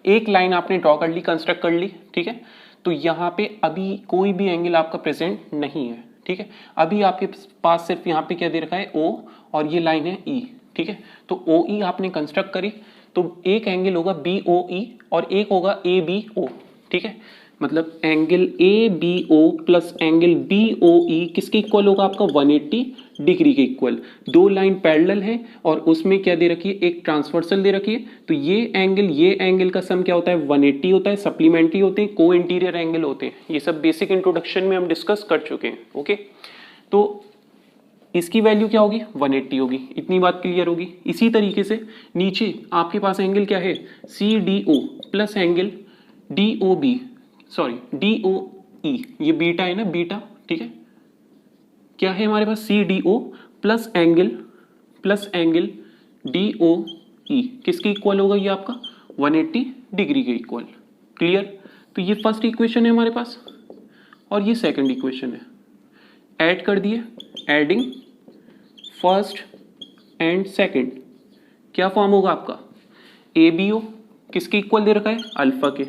एक लाइन आपने ड्रॉ कर ली, कंस्ट्रक्ट कर ली, ठीक है, तो यहाँ पे अभी कोई भी एंगल आपका प्रेजेंट नहीं है। ठीक है, अभी आपके पास सिर्फ यहाँ पे क्या दे रखा है O, और ये लाइन है E। ठीक है, तो OE आपने कंस्ट्रक्ट करी, तो एक एंगल होगा BOE और एक होगा ABO। ठीक है, मतलब angle ABO plus angle BOE किसके इक्वल होगा आपका 180 डिग्री के इक्वल। दो लाइन पैरेलल है और उसमें क्या दे रखी है, एक ट्रांसवर्सल दे रखी है, तो ये एंगल का सम क्या होता है 180 होता है, सप्लीमेंट्री होते हैं, को इंटीरियर एंगल होते हैं। ये सब बेसिक इंट्रोडक्शन में हम डिस्कस कर चुके हैं। ओके, तो इसकी वैल्यू क्या होगी 180 होगी, इतनी बात क्लियर होगी। इसी तरीके से नीचे आपके पास एंगल क्या है CDO plus angle DOB, sorry DOE, ये बीटा है ना, बीटा। ठीक है, क्या है हमारे पास CDO प्लस एंगल DOE किसके इक्वल होगा, ये आपका 180 डिग्री के इक्वल। क्लियर, तो ये फर्स्ट इक्वेशन है हमारे पास और ये सेकंड इक्वेशन है, ऐड कर दिए, एडिंग फर्स्ट एंड सेकंड, क्या फॉर्म होगा आपका ABO किसके इक्वल दे रखा है अल्फा के,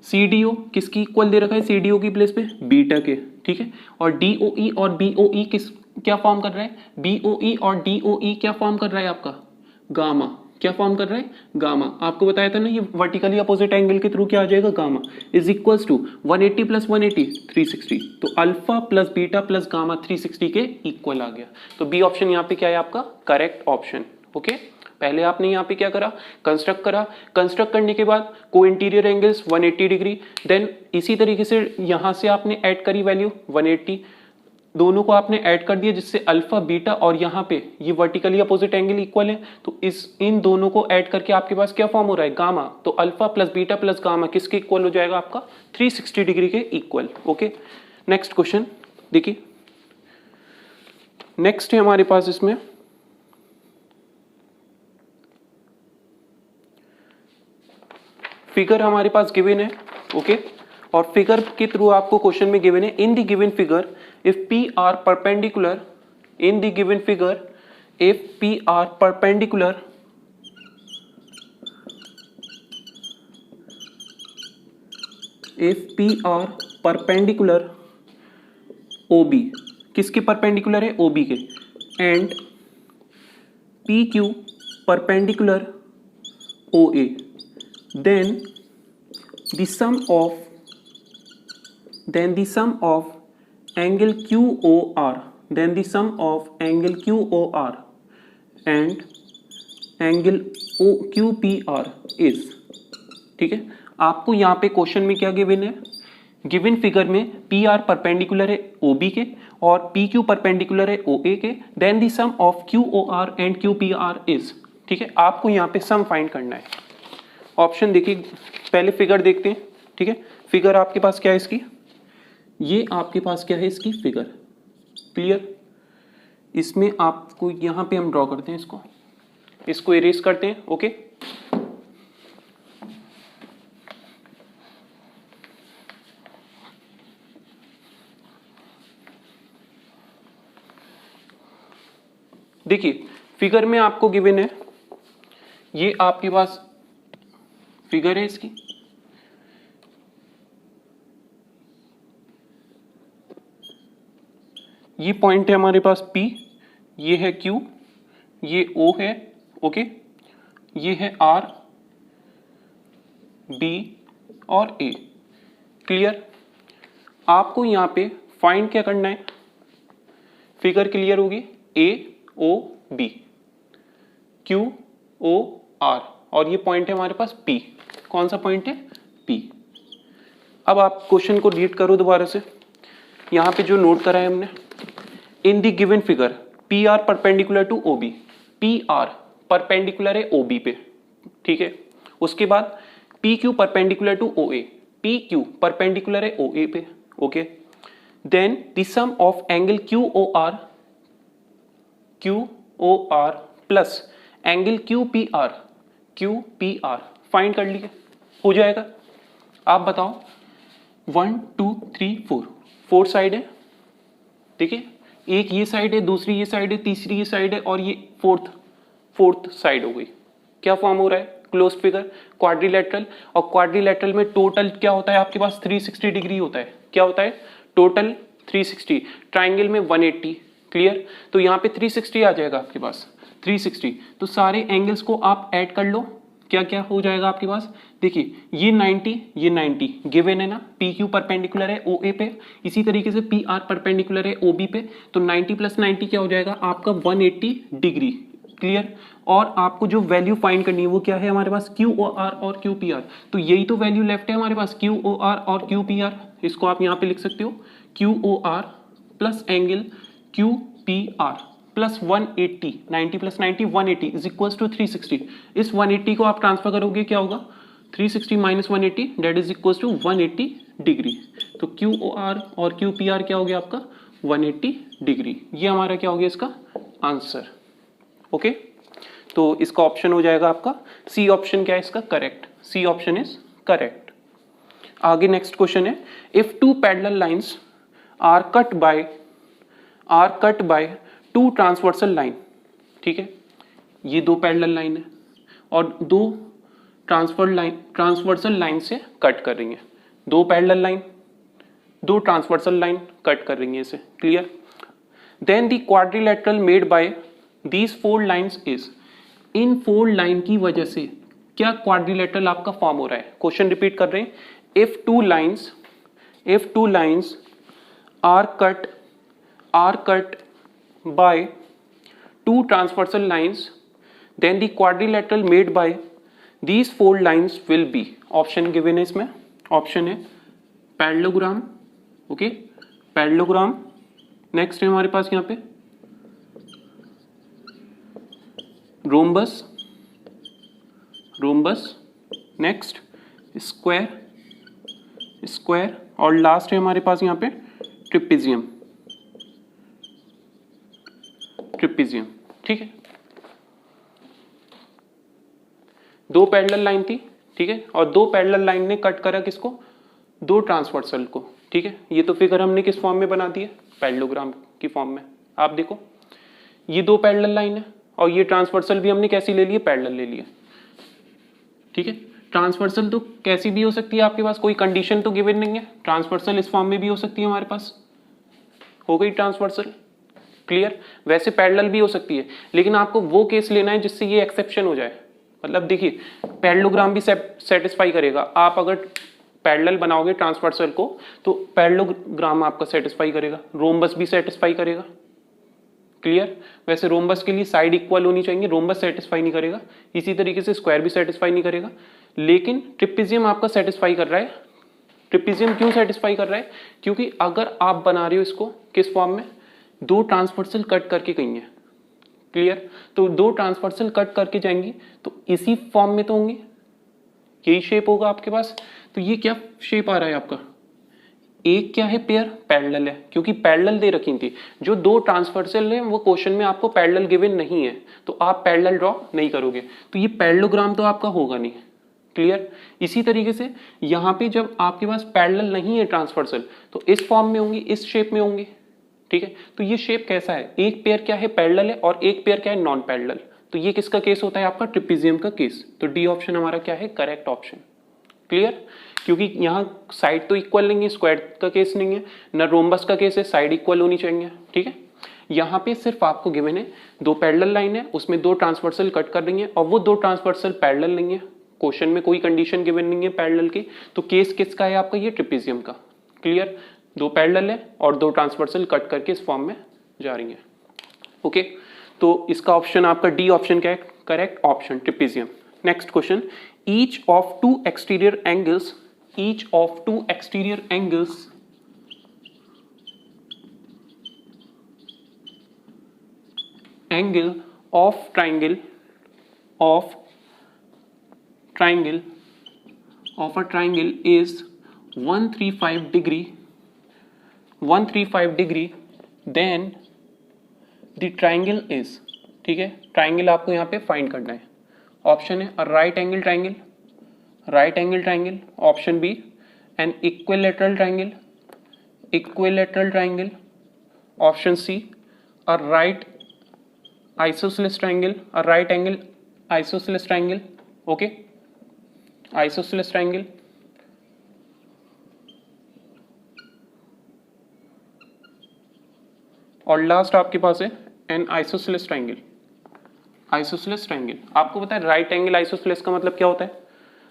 CDO किसकी इक्वल दे रखा है CDO की प्लेस पे बीटा के। ठीक है, और DOE और BOE क्या फॉर्म कर रहा है, BOE और DOE क्या फॉर्म कर रहा है आपका गामा। क्या फॉर्म कर रहा है, गामा। आपको बताया था ना ये वर्टिकली अपोजिट एंगल के थ्रू क्या आ जाएगा, gamma is equals to 180 plus 180 360। तो alpha plus beta plus gamma 360 के इक्वल आ गया। तो बी ऑप्शन यहाँ पे क्या है आपका करेक्ट ऑप्शन। ओके, पहले आपने यहाँ पे क्या करा, कंस्ट्रक्ट करा, कंस्ट्रक्ट करने के बाद को इंटीरियर एंगल्स 180 डिग्री, देन इसी तरीके से यहाँ से आपने ऐड करी वैल्यू 180, दोनों को आपने ऐड कर दिया जिससे अल्फा बीटा और यहाँ पे ये वर्टिकली अपोजिट एंगल इक्वल है, तो इन दोनों को ऐड करके आपके पास क्या फॉर्म हो रहा है, गामा। तो alpha plus beta plus gamma किसके इक्वल हो जाएगा आपका, 360 डिग्री के इक्वल। ओके, नेक्स्ट क्वेश्चन देखिए, नेक्स्ट है हमारे पास इसमें फिगर हमारे पास गिवन है। ओके, और फिगर के थ्रू आपको क्वेश्चन में गिवन है, इन the given figure if P are perpendicular, in the given figure if P are perpendicular OB, किसके परपेंडिकुलर है, OB के, and PQ perpendicular OA, then the sum of angle QOR, then the sum of angle QOR and angle QPR is, ठीक है। आपको यहाँ पे question में क्या गिवन है, गिवन फिगर में PR परपेंडिकुलर है OB के और PQ परपेंडिकुलर है OA के, then the sum of QOR and QPR is, ठीक है। आपको यहाँ पे सम फाइंड करना है। ऑप्शन देखिए, पहले फिगर देखते हैं, ठीक है। फिगर आपके पास क्या है इसकी, ये आपके पास क्या है इसकी फिगर, क्लियर। इसमें आपको यहाँ पे हम ड्रॉ करते हैं, इसको इरेज करते हैं। ओके, देखिए फिगर में आपको गिवन है, ये आपके पास फिगर है इसकी, ये पॉइंट है हमारे पास P, ये है Q, ये O है, ओके, ये है R, B और A, क्लियर। आपको यहाँ पे फाइंड क्या करना है, फिगर क्लियर होगी, A O B Q O R और ये पॉइंट है हमारे पास P, कौन सा पॉइंट है, P। अब आप क्वेश्चन को रीड करो दोबारा से, यहाँ पे जो नोट करा है हमने, in the given figure P R perpendicular to O B, P R perpendicular है ओ बी पे, ठीक है। उसके बाद P Q perpendicular to O A, P Q perpendicular है ओ ए पे, okay. Then the sum of angle Q O R plus angle Q P R find कर लिए, हो जाएगा। आप बताओ, 1 2 3 4 साइड है, ठीक है। एक ये साइड है, दूसरी ये साइड है, तीसरी ये साइड है और ये फोर्थ साइड हो गई। क्या फॉर्म हो रहा है, क्लोज फिगर क्वाड्रिलेटरल, और क्वाड्रिलेटरल में टोटल क्या होता है आपके पास, 360 डिग्री होता है। क्या होता है टोटल 360, ट्राइंगल में 180, क्लियर। तो यहाँ पे 360 आ जाएगा आपके पास, 360। तो सारे एंगल्स को आप ऐड कर लो, क्या क्या हो जाएगा आपके पास, देखिए ये 90 गिवन है ना, पी क्यू परपेंडिकुलर है ओ ए पे, इसी तरीके से पी आर परपेंडिकुलर है ओ बी पे, तो 90 प्लस 90 क्या हो जाएगा आपका 180 डिग्री, क्लियर। और आपको जो वैल्यू फाइंड करनी है वो क्या है हमारे पास, क्यू ओ आर और क्यू पी आर। तो यही तो वैल्यू लेफ्ट है हमारे पास, क्यू ओ आर और क्यू पी आर। इसको आप यहाँ पे लिख सकते हो, Q O R plus angle Q P R plus 180, 90 plus 90 180 is equals to 360। इस 180 को आप ट्रांसफर करोगे क्या होगा, 360 minus 180 that is equals to 180 degree. तो क्यू ओ आर और क्यू पी आर क्या हो गया आपका 180 डिग्री। ये हमारा क्या हो गया इसका आंसर, ओके। तो इसका ऑप्शन हो जाएगा आपका सी ऑप्शन, क्या है इसका correct, C option is correct. आगे नेक्स्ट क्वेश्चन है, if two parallel lines are cut by two transversal line, ठीक है। ये दो पैरेलल लाइन है और दो ट्रांसवर्सल लाइन से कट कर रही है, दो पैरेलल लाइन दो ट्रांसवर्सल लाइन कट कर रही है इसे, clear. Then the quadrilateral made by these four lines is, in four line की वजह से क्या क्वाड्रिलेटरल आपका फॉर्म हो रहा है। क्वेश्चन रिपीट कर रहे हैं, if two lines are cut by two transversal lines, then the quadrilateral made by these four lines will be. Option given है इसमें, ऑप्शन है पैरेललोग्राम, ओके, पैरेललोग्राम। नेक्स्ट है हमारे पास यहाँ पे रोम्बस, नेक्स्ट स्क्वायर, और लास्ट है हमारे पास यहाँ पे ट्रिपेजियम, ठीक है। दो पैरेलल लाइन थी, ठीक है, और दो पैरेलल लाइन ने कट करा किसको, दो ट्रांसवर्सल को, ठीक है। ये तो फिगर हमने किस फॉर्म में बना दी है, पैरेललोग्राम की फॉर्म में। आप देखो ये दो पैरेलल लाइन है और ये ट्रांसवर्सल भी हमने कैसी ले ली है, पैरेलल ले लिया, ठीक है। ट्रांसवर्सल तो कैसी भी हो सकती है, आपके पास कोई कंडीशन तो गिवन नहीं है। ट्रांसवर्सल इस फॉर्म में भी हो सकती है, हमारे पास हो गई ट्रांसवर्सल, क्लियर। वैसे पैरेलल भी हो सकती है, लेकिन आपको वो केस लेना है जिससे ये एक्सेप्शन हो जाए। मतलब देखिए पैरेललोग्राम भी सेटिस्फाई करेगा, आप अगर पैरेलल बनाओगे ट्रांसवर्सल को तो पैरेललोग्राम आपका सेटिस्फाई करेगा, रोम्बस भी सेटिस्फाई करेगा, क्लियर। वैसे रोम्बस के लिए साइड इक्वल होनी चाहिए, रोम्बस सेटिस्फाई नहीं करेगा। इसी तरीके से स्क्वायर भी सेटिस्फाई नहीं करेगा, लेकिन ट्रिपेजियम आपका सेटिस्फाई कर रहा है। ट्रिपेजियम क्यों सेटिस्फाई कर रहा है, क्योंकि अगर आप बना रहे हो इसको किस फॉर्म में, दो ट्रांसवर्सल कट करके गई है, क्लियर। तो दो ट्रांसवर्सल कट करके जाएंगी तो इसी फॉर्म में तो होंगी, यही शेप होगा आपके पास। तो ये क्या शेप आ रहा है आपका, एक क्या है पेयर, पैरेलल है, क्योंकि पैरेलल दे रखी थी। जो दो ट्रांसवर्सल है वो क्वेश्चन में आपको पैरेलल गिवन नहीं है, तो आप पैरेलल ड्रॉ नहीं करोगे, तो ये पैरेललोग्राम तो आपका होगा नहीं, क्लियर। इसी तरीके से यहाँ पे जब आपके पास पैरेलल नहीं है ट्रांसवर्सल, तो इस फॉर्म में होंगी, इस शेप में होंगी, ठीक है। तो ये शेप कैसा है, एक पेयर क्या है, पैरेलल है, और एक पेयर क्या है, नॉन पैरेलल। तो ये किसका केस होता है, आपका ट्रिपेजियम का केस। तो डी ऑप्शन हमारा क्या है, करेक्ट ऑप्शन, क्लियर। क्योंकि यहाँ साइड तो इक्वल नहीं है, स्क्वायर का केस नहीं है, न रोम्बस का केस है, साइड इक्वल होनी चाहिए, ठीक है। यहाँ पे सिर्फ आपको गिवन है दो पैरेलल लाइन है, उसमें दो ट्रांसवर्सल कट कर रही है, और वो दो ट्रांसवर्सल पैरेलल नहीं है। क्वेश्चन में कोई कंडीशन गिवन नहीं है पैरेलल की, तो केस किसका है आपका, ये ट्रिपेजियम का, क्लियर। दो पैरेलल है और दो ट्रांसवर्सल कट करके इस फॉर्म में जा रही है, ओके। तो इसका ऑप्शन आपका डी ऑप्शन क्या है, correct option, trapezium. Next question, each of two exterior angles angle of triangle of a triangle is 135 degree, then the triangle is, ठीक है। ट्राइंगल आपको यहाँ पे फाइंड करना है। ऑप्शन है right angle triangle, option B an equilateral triangle, option C a right isosceles triangle, right angle isosceles triangle, okay, isosceles triangle. और last आपके पास है एन आइसोसेलेस ट्राइंगल। आपको पता है राइट एंगल आइसोसेलेस का मतलब क्या होता है,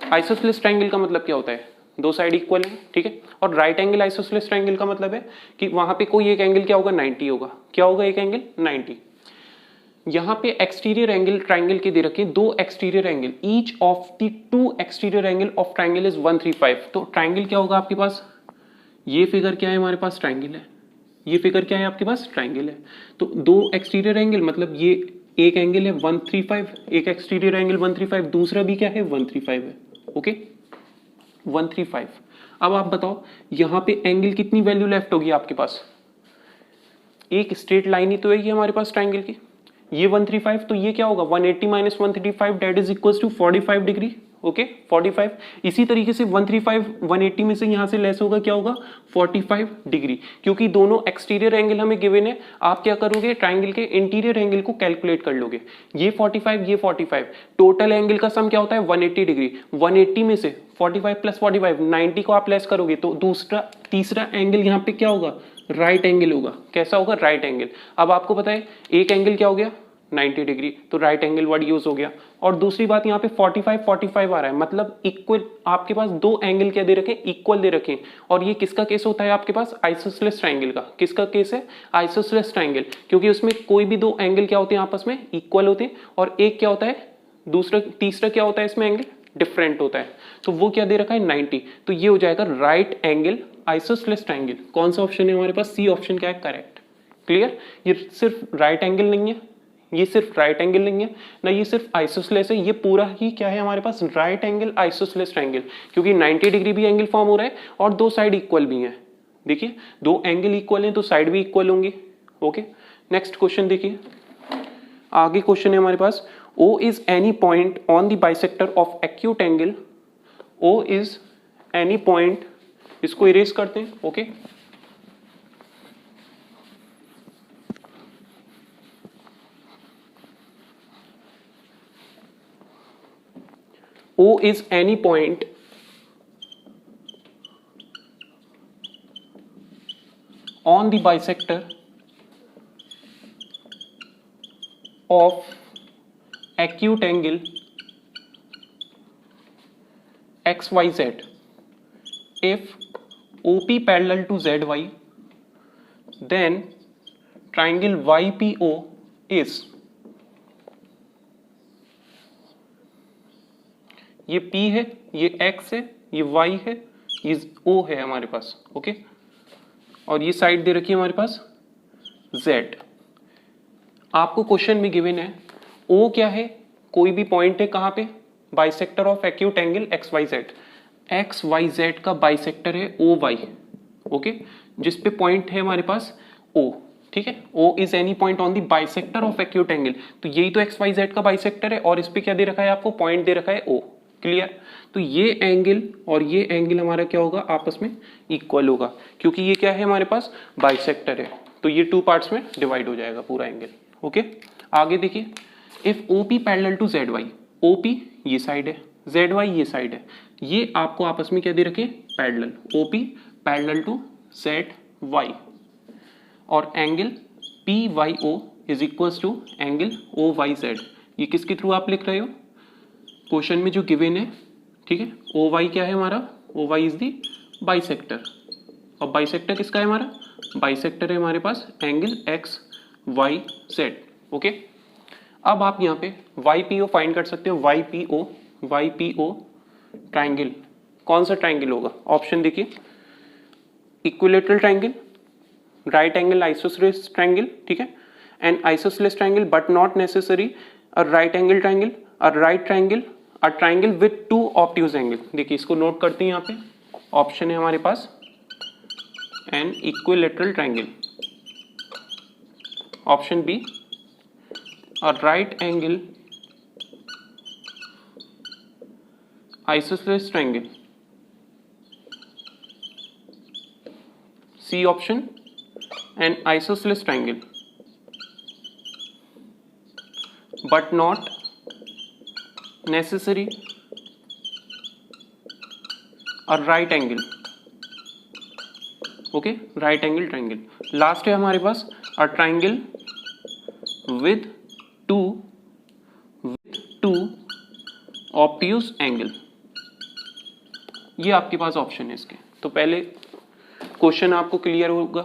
आइसोसेलेस ट्राइंगल का मतलब क्या होता है, दो साइड इक्वल है, ठीक है। और राइट एंगल आइसोसेलेस ट्राइंगल का मतलब है कि वहां पे कोई एक एंगल क्या होगा, 90 होगा। क्या होगा, एक एंगल 90। यहाँ पे एक्सटीरियर एंगल ट्राइंगल के दे रखे दो exterior angle, each of the two exterior angle of triangle is 135। तो ट्राइंगल क्या होगा आपके पास, ये फिगर क्या है हमारे पास, ट्राइंगल है। ये फिगर क्या है आपके पास, ट्राइंगल है। तो दो एक्सटीरियर एंगल मतलब ये एक एंगल है 135, एक एक्सटीरियर एंगल 135, दूसरा भी क्या है 135 है, ओके 135। अब आप बताओ यहां पे एंगल कितनी वैल्यू लेफ्ट होगी आपके पास, एक स्ट्रेट लाइन ही तो है ये हमारे पास ट्राइंगल की, ये 135, तो ये क्या होगा 180 minus 135 that is equal to 45 degree, okay 45। इसी तरीके से 135 180 में से यहां से लेस होगा, क्या होगा 45 डिग्री, क्योंकि दोनों एक्सटीरियर एंगल हमें गिवन है। आप क्या करोगे, ट्राइंगल के इंटीरियर एंगल को कैलकुलेट कर लोगे, ये 45 ये 45, टोटल एंगल का सम क्या होता है 180 डिग्री। 180 में से 45 प्लस 45 90 को आप लेस करोगे तो तीसरा एंगल यहाँ पे क्या होगा, राइट एंगल होगा। कैसा होगा, राइट एंगल। अब आपको पता है एक एंगल क्या हो गया 90 डिग्री, तो राइट एंगल वर्ड यूज हो गया। और दूसरी बात यहाँ पे 45 45 आ रहा है, मतलब इक्वल, आपके पास दो एंगल क्या दे रखे, इक्वल दे रखे। और ये किसका केस होता है आपके पास, आइसोसेलेस ट्रायंगल का। किसका केस है, आइसोसेलेस ट्रायंगल, क्योंकि उसमें कोई भी दो एंगल क्या होते हैं आपस में इक्वल होते हैं, और एक क्या होता है, दूसरा तीसरा क्या होता है इसमें एंगल डिफरेंट होता है। तो वो क्या दे रखा है 90, तो ये हो जाएगा राइट एंगल आइसोसेलेस ट्रायंगल। कौन सा ऑप्शन है हमारे पास, सी ऑप्शन क्या है करेक्ट। क्लियर, ये सिर्फ राइट एंगल नहीं है, ये सिर्फ राइट एंगल नहीं है ना, ये सिर्फ आइसोसेलेस है, ये पूरा ही क्या है हमारे पास राइट एंगल आइसोसेलेस ट्रायंगल, क्योंकि 90 डिग्री भी एंगल फॉर्म हो रहा है और दो साइड इक्वल भी हैं। देखिए दो एंगल इक्वल हैं तो साइड भी इक्वल होंगी। ओके, नेक्स्ट क्वेश्चन देखिए, आगे क्वेश्चन है हमारे पास, O is any point on the bisector of acute angle, O is any point, इसको इरेज करते हैं। Okay, O is any point on the bisector of acute angle XYZ if OP parallel to ZY, then triangle YPO is, ये P है, ये X है, ये Y है, ये O है हमारे पास। ओके, और ये साइड दे रखी है हमारे पास Z। आपको क्वेश्चन में गिवन है O क्या है, कोई भी पॉइंट है कहाँ पे, bisector of acute angle XYZ। XYZ का बाइसेक्टर है OY। ओके, जिस पे पॉइंट है हमारे पास O, ठीक है, O is any point on the bisector of acute angle, तो यही तो XYZ का बाइसेक्टर है, और इस पे क्या दे रखा है आपको, पॉइंट दे रखा है O। क्लियर, तो ये एंगल और ये एंगल हमारा क्या होगा, आपस में इक्वल होगा, क्योंकि ये क्या है हमारे पास बाइसेक्टर है, तो ये टू पार्ट्स में डिवाइड हो जाएगा पूरा एंगल। ओके, आगे देखिए, if OP parallel to ZY, OP ये साइड है, ZY ये साइड है, ये आपको आपस में क्या दे रखे, parallel, OP parallel to ZY, और angle PYO is equals to angle OYZ। ये किसके थ्रू आप लिख रहे हो, क्वेश्चन में जो गिवन है, ठीक है। OY क्या है हमारा, OY इज दी बाइसेक्टर, और बाइसेक्टर किसका है हमारा, बाइसेक्टर है हमारे पास एंगल XYZ। ओके, अब आप यहाँ पे YPO फाइंड कर सकते हो, YPO ट्राइंगल, कौन सा ट्राइंगल होगा, ऑप्शन देखिए, equilateral triangle, right angle isosceles triangle, ठीक है, and isosceles triangle but not necessary, a right angle triangle, a right triangle, a triangle with two obtuse angle. देखिए इसको नोट करते हैं, यहाँ पे ऑप्शन है हमारे पास an equilateral triangle, option B a right angle isosceles triangle, C option an isosceles triangle but not necessary a right angle। Okay, right angle triangle. Last है हमारे पास a triangle with two obtuse angle, ये आपके पास option है इसके। तो पहले question आपको क्लियर होगा,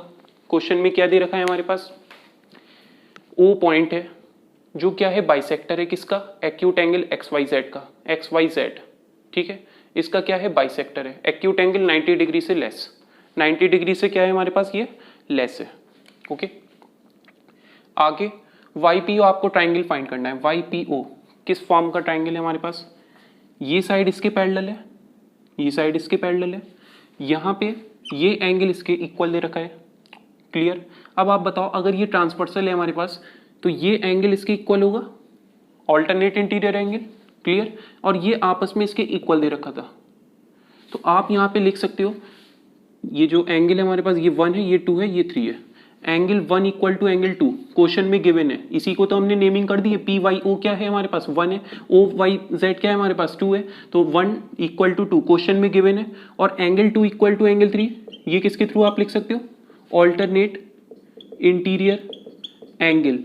क्वेश्चन में क्या दे रखा है हमारे पास, O पॉइंट है जो क्या है, बाइसेक्टर है किसका, एक्यूट एंगल XYZ का, XYZ, ठीक है, इसका क्या है, बाइसेक्टर है, एक्यूट एंगल 90 डिग्री से लेस, 90 डिग्री से क्या है हमारे पास, ये लेस है। ओके, आगे YPO आपको ट्राइंगल फाइंड करना है। YPO किस फॉर्म का ट्राइंगल है हमारे पास, ये साइड इसके पैरेलल है, ये साइड इसके पैरेलल है, यहाँ पे ये एंगल इसके इक्वल दे रखा है। क्लियर, अब आप बताओ अगर ये ट्रांसवर्सल है हमारे पास तो ये एंगल इसके इक्वल होगा, ऑल्टरनेट इंटीरियर एंगल। क्लियर, और ये आपस में इसके इक्वल दे रखा था, तो आप यहाँ पे लिख सकते हो ये जो एंगल है हमारे पास, ये 1 है, ये 2 है, ये 3 है, angle 1 equal to angle 2 question में गिवन है, इसी को तो हमने नेमिंग कर दी है। PYO क्या है हमारे पास 1 है, OYZ क्या है हमारे पास 2 है, तो 1 इक्वल टू 2 क्वेश्चन में गिवन है, और एंगल 2 इक्वल टू एंगल 3, ये किसके थ्रू आप लिख सकते हो, alternate interior angle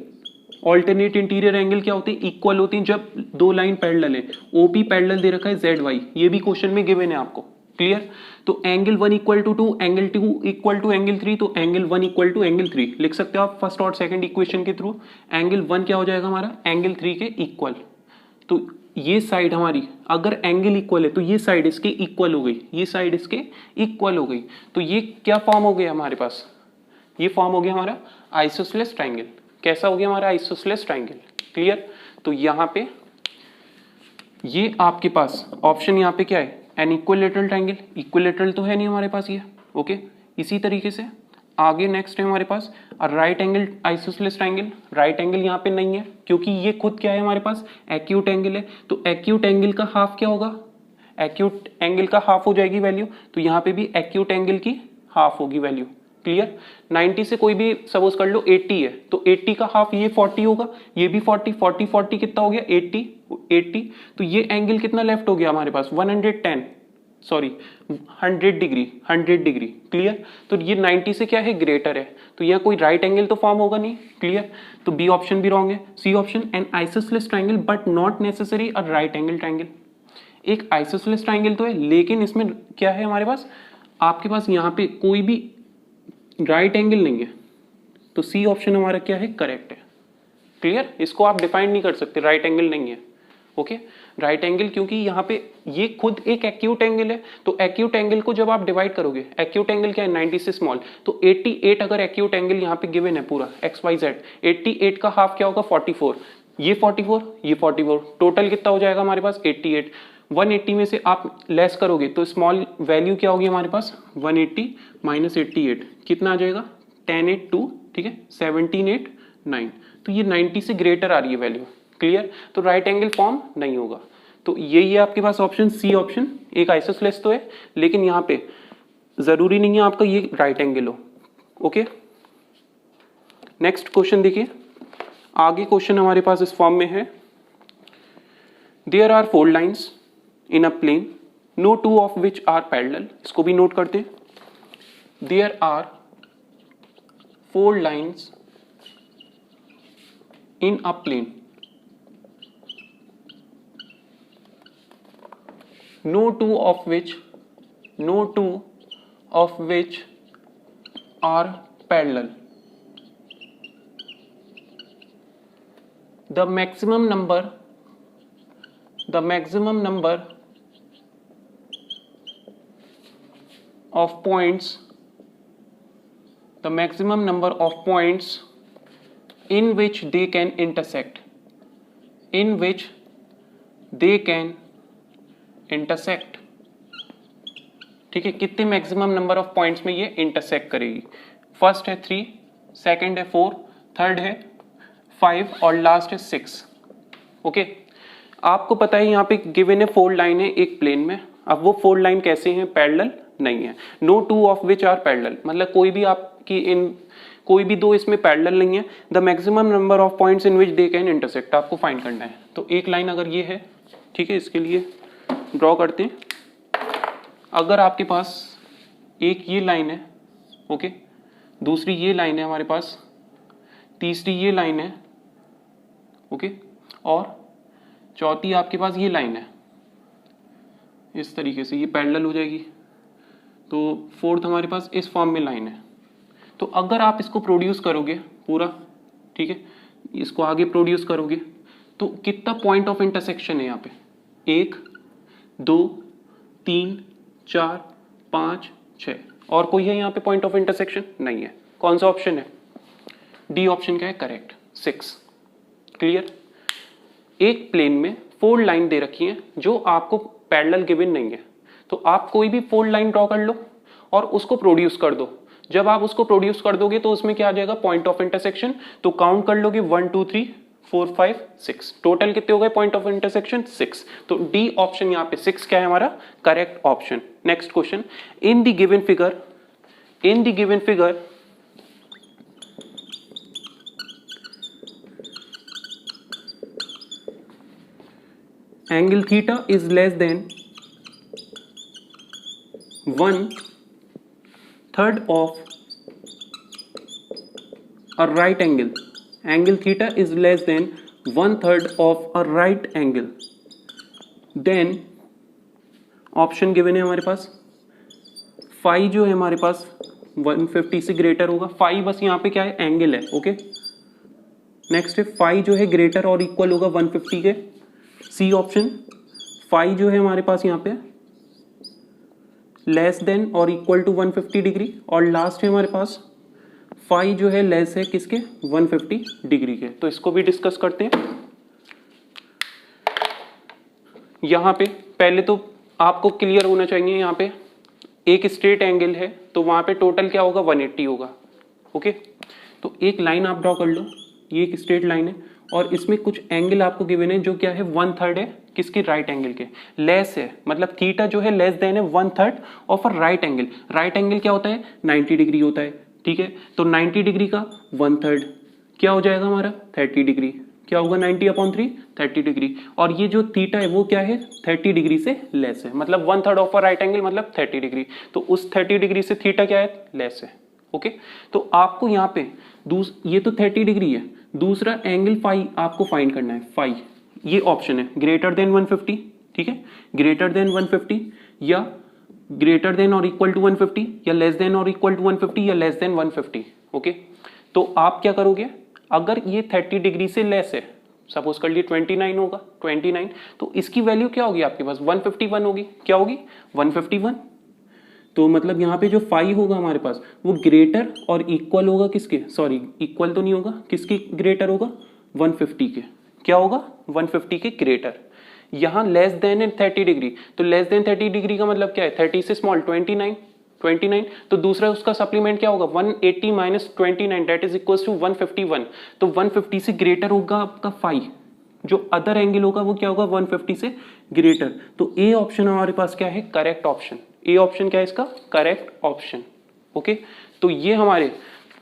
alternate interior angle क्या होते हैं, इक्वल होते हैं जब दो लाइन पैरेलल है। ओपी पैरेलल दे रखा है जेड वाई, ये भी क्वेश्चन में गिवन है आपको, क्लियर। तो angle 1 equal to 2, angle 2 equal to angle 3, तो एंगल 1 इक्वल टू एंगल 3 लिख सकते हो आप फर्स्ट और सेकंड इक्वेशन के थ्रू। एंगल 1 क्या हो जाएगा हमारा, एंगल 3 के इक्वल। तो ये साइड हमारी अगर एंगल इक्वल है तो ये साइड इसके इक्वल हो गई, ये साइड इसके इक्वल हो गई। तो ये क्या फॉर्म हो गया हमारे पास, ये फॉर्म हो गया हमारा आइसोसेलेस ट्रायंगल। कैसा हो गया हमारा आइसोसेलेस ट्रायंगल, क्लियर। तो यहाँ पे ये आपके पास ऑप्शन यहाँ पे क्या है, एन इक्विलेटरल ट्रायंगल। इक्विलेटरल तो है नहीं हमारे पास ये, ओके। इसी तरीके से आगे नेक्स्ट है हमारे पास right angle isosceles triangle. Right angle यहाँ पे नहीं है क्योंकि ये खुद क्या है हमारे पास, एक्यूट एंगल है। तो एक्यूट एंगल का हाफ क्या होगा, एक्यूट एंगल का हाफ हो जाएगी वैल्यू। तो यहाँ पे भी एक्यूट एंगल की हाफ होगी वैल्यू, क्लियर। 90 से कोई भी सपोज कर लो 80 है, तो 80 का हाफ ये 40 होगा, ये भी 40, 40 40 कितना हो गया 80 80। तो ये एंगल कितना लेफ्ट हो गया हमारे पास 110, सॉरी 100 डिग्री, 100 डिग्री, क्लियर। तो ये 90 से क्या है ग्रेटर है, तो यहाँ कोई राइट एंगल तो फॉर्म होगा नहीं, क्लियर। तो बी ऑप्शन भी रॉन्ग है। C option an isosceles triangle but not necessary a right angle triangle. एक आइसोसेलेस ट्रायंगल तो है लेकिन इसमें क्या है हमारे पास, आपके पास यहाँ पे कोई भी राइट एंगल नहीं है। तो सी ऑप्शन हमारा क्या है, करेक्ट है, क्लियर। इसको आप डिफाइन नहीं कर सकते, राइट एंगल नहीं है, ओके। राइट एंगल क्योंकि यहाँ पे ये खुद एक एक्यूट एंगल है। तो एक्यूट एंगल को जब आप डिवाइड करोगे, एक्यूट एंगल क्या है 90 से स्मॉल, तो 88 अगर एक्यूट एंगल यहाँ पे गिवन है पूरा एक्स वाई जेड, 88 का हाफ क्या होगा 44, ये 44 ये 44, टोटल कितना हो जाएगा हमारे पास 88। 180 में से आप लेस करोगे तो स्मॉल वैल्यू क्या होगी हमारे पास 180 माइनस 88 कितना आ जाएगा 1082, ठीक है 1789। तो ये 90 से ग्रेटर आ रही है वैल्यू, क्लियर। तो राइट एंगल फॉर्म नहीं होगा। तो यही है आपके पास ऑप्शन सी ऑप्शन। एक आइसोसेलेस तो है लेकिन यहाँ पे जरूरी नहीं है आपका ये राइट एंगल हो, ओके। नेक्स्ट क्वेश्चन देखिए, आगे क्वेश्चन हमारे पास इस फॉर्म में है, there are 4 lines in a plane no 2 of which are parallel. इसको भी नोट करते हैं, there are 4 lines in a plane no two of which are parallel. The maximum number of points in which they can intersect, ठीक है। कितने maximum number of points में ये intersect करेगी। फर्स्ट है 3, सेकंड है 4, थर्ड है 5 और लास्ट है 6, ओके। आपको पता है यहाँ पे गिवन है 4 लाइन है एक प्लेन में। अब वो 4 लाइन कैसे हैं, पैरेलल नहीं है। No 2 of which are parallel, मतलब कोई भी दो इसमें पैरेलल नहीं है। The maximum number of points in which they can intersect आपको फाइंड करना है। तो एक लाइन अगर ये है, ठीक है, इसके लिए ड्रॉ करते हैं। अगर आपके पास एक ये लाइन है, ओके, दूसरी ये लाइन है हमारे पास, तीसरी ये लाइन है, ओके, और चौथी आपके पास ये लाइन है, इस तरीके से ये पैरेलल हो जाएगी। तो फोर्थ हमारे पास इस फॉर्म में लाइन है। तो अगर आप इसको प्रोड्यूस करोगे पूरा, ठीक है, इसको आगे प्रोड्यूस करोगे तो कितना पॉइंट ऑफ इंटरसेक्शन है यहाँ पे, 1 2 3 4 5 6, और कोई है यहाँ पे पॉइंट ऑफ इंटरसेक्शन नहीं है। कौन सा ऑप्शन है, डी ऑप्शन क्या है, करेक्ट 6, क्लियर। एक प्लेन में 4 लाइन दे रखी है जो आपको पैरेलल गिवन नहीं है, तो आप कोई भी 4 लाइन ड्रॉ कर लो और उसको प्रोड्यूस कर दो। जब आप उसको प्रोड्यूस कर दोगे तो उसमें क्या आ जाएगा, पॉइंट ऑफ इंटरसेक्शन। तो काउंट कर लोगे 1 2 3 4 5 6, टोटल कितने हो गए पॉइंट ऑफ इंटरसेक्शन 6। तो डी ऑप्शन यहाँ पे 6 क्या है हमारा, correct option. Next question, in the given figure angle theta is less than 1/3 of a right angle angle theta is less than 1/3 of a right angle, then option given है हमारे पास, phi जो है हमारे पास 150 से ग्रेटर होगा। Phi बस यहाँ पे क्या है, एंगल है, ओके। नेक्स्ट है फाई जो है ग्रेटर और इक्वल होगा 150 के, सी ऑप्शन। फाई जो है हमारे पास यहाँ पे लेस देन और इक्वल टू 150 डिग्री, और लास्ट है हमारे पास फाई जो है लेस है किसके, 150 डिग्री के। तो इसको भी डिस्कस करते हैं। यहाँ पे पहले तो आपको क्लियर होना चाहिए, यहाँ पे एक स्ट्रेट एंगल है तो वहां पे टोटल क्या होगा, 180 होगा, ओके। तो एक लाइन आप ड्रॉ कर लो, ये एक स्ट्रेट लाइन है और इसमें कुछ एंगल आपको गिवन है जो क्या है, 1/3 है किसकी, राइट एंगल के। लेस है मतलब थीटा जो है लेस देन है 1/3 of a right angle. Right angle क्या होता है, 90 डिग्री होता है, ठीक है। तो 90 डिग्री का 1/3 क्या हो जाएगा हमारा, 30 डिग्री। क्या होगा 90/3, 30 डिग्री। और ये जो थीटा है वो क्या है, 30 डिग्री से लेस है, मतलब 1/3 ऑफ अ राइट एंगल मतलब 30 डिग्री। तो उस 30 डिग्री से थीटा क्या है, लेस है, ओके। तो आपको यहाँ पे ये तो 30 डिग्री है, दूसरा एंगल फाई आपको फाइंड करना है। फाई ये ऑप्शन है ग्रेटर देन 150, ठीक है, ग्रेटर देन 150 या ग्रेटर देन और इक्वल टू 150 या लेस देन और इक्वल टू 150 या लेस देन 150, ओके। तो आप क्या करोगे, अगर ये 30 डिग्री से लेस है, सपोज कर लिए 29 होगा, 29, तो इसकी वैल्यू क्या होगी आपके पास, 151 होगी। क्या होगी, 151। तो मतलब यहाँ पे जो फाई होगा हमारे पास वो ग्रेटर और इक्वल होगा किसके, सॉरी इक्वल तो नहीं होगा, किसके ग्रेटर होगा, 150 के। क्या होगा, 150 के ग्रेटर। यहाँ लेस देन है 30 डिग्री, तो लेस देन 30 डिग्री का मतलब क्या है, 30 से स्मॉल 29, तो दूसरा उसका सप्लीमेंट क्या होगा, 180 minus 29 that is equal to 151। तो 150 से ग्रेटर होगा आपका फाई, जो अदर एंगल होगा वो क्या होगा, 150 से ग्रेटर। तो ए ऑप्शन हमारे पास क्या है, करेक्ट ऑप्शन। ए ऑप्शन क्या है इसका, करेक्ट ऑप्शन, ओके। तो ये हमारे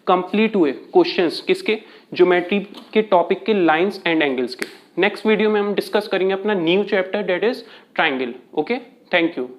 कंप्लीट हुए क्वेश्चंस किसके, ज्योमेट्री के टॉपिक के लाइंस एंड एंगल्स के। नेक्स्ट वीडियो में हम डिस्कस करेंगे अपना new chapter that is triangle, okay. Thank you.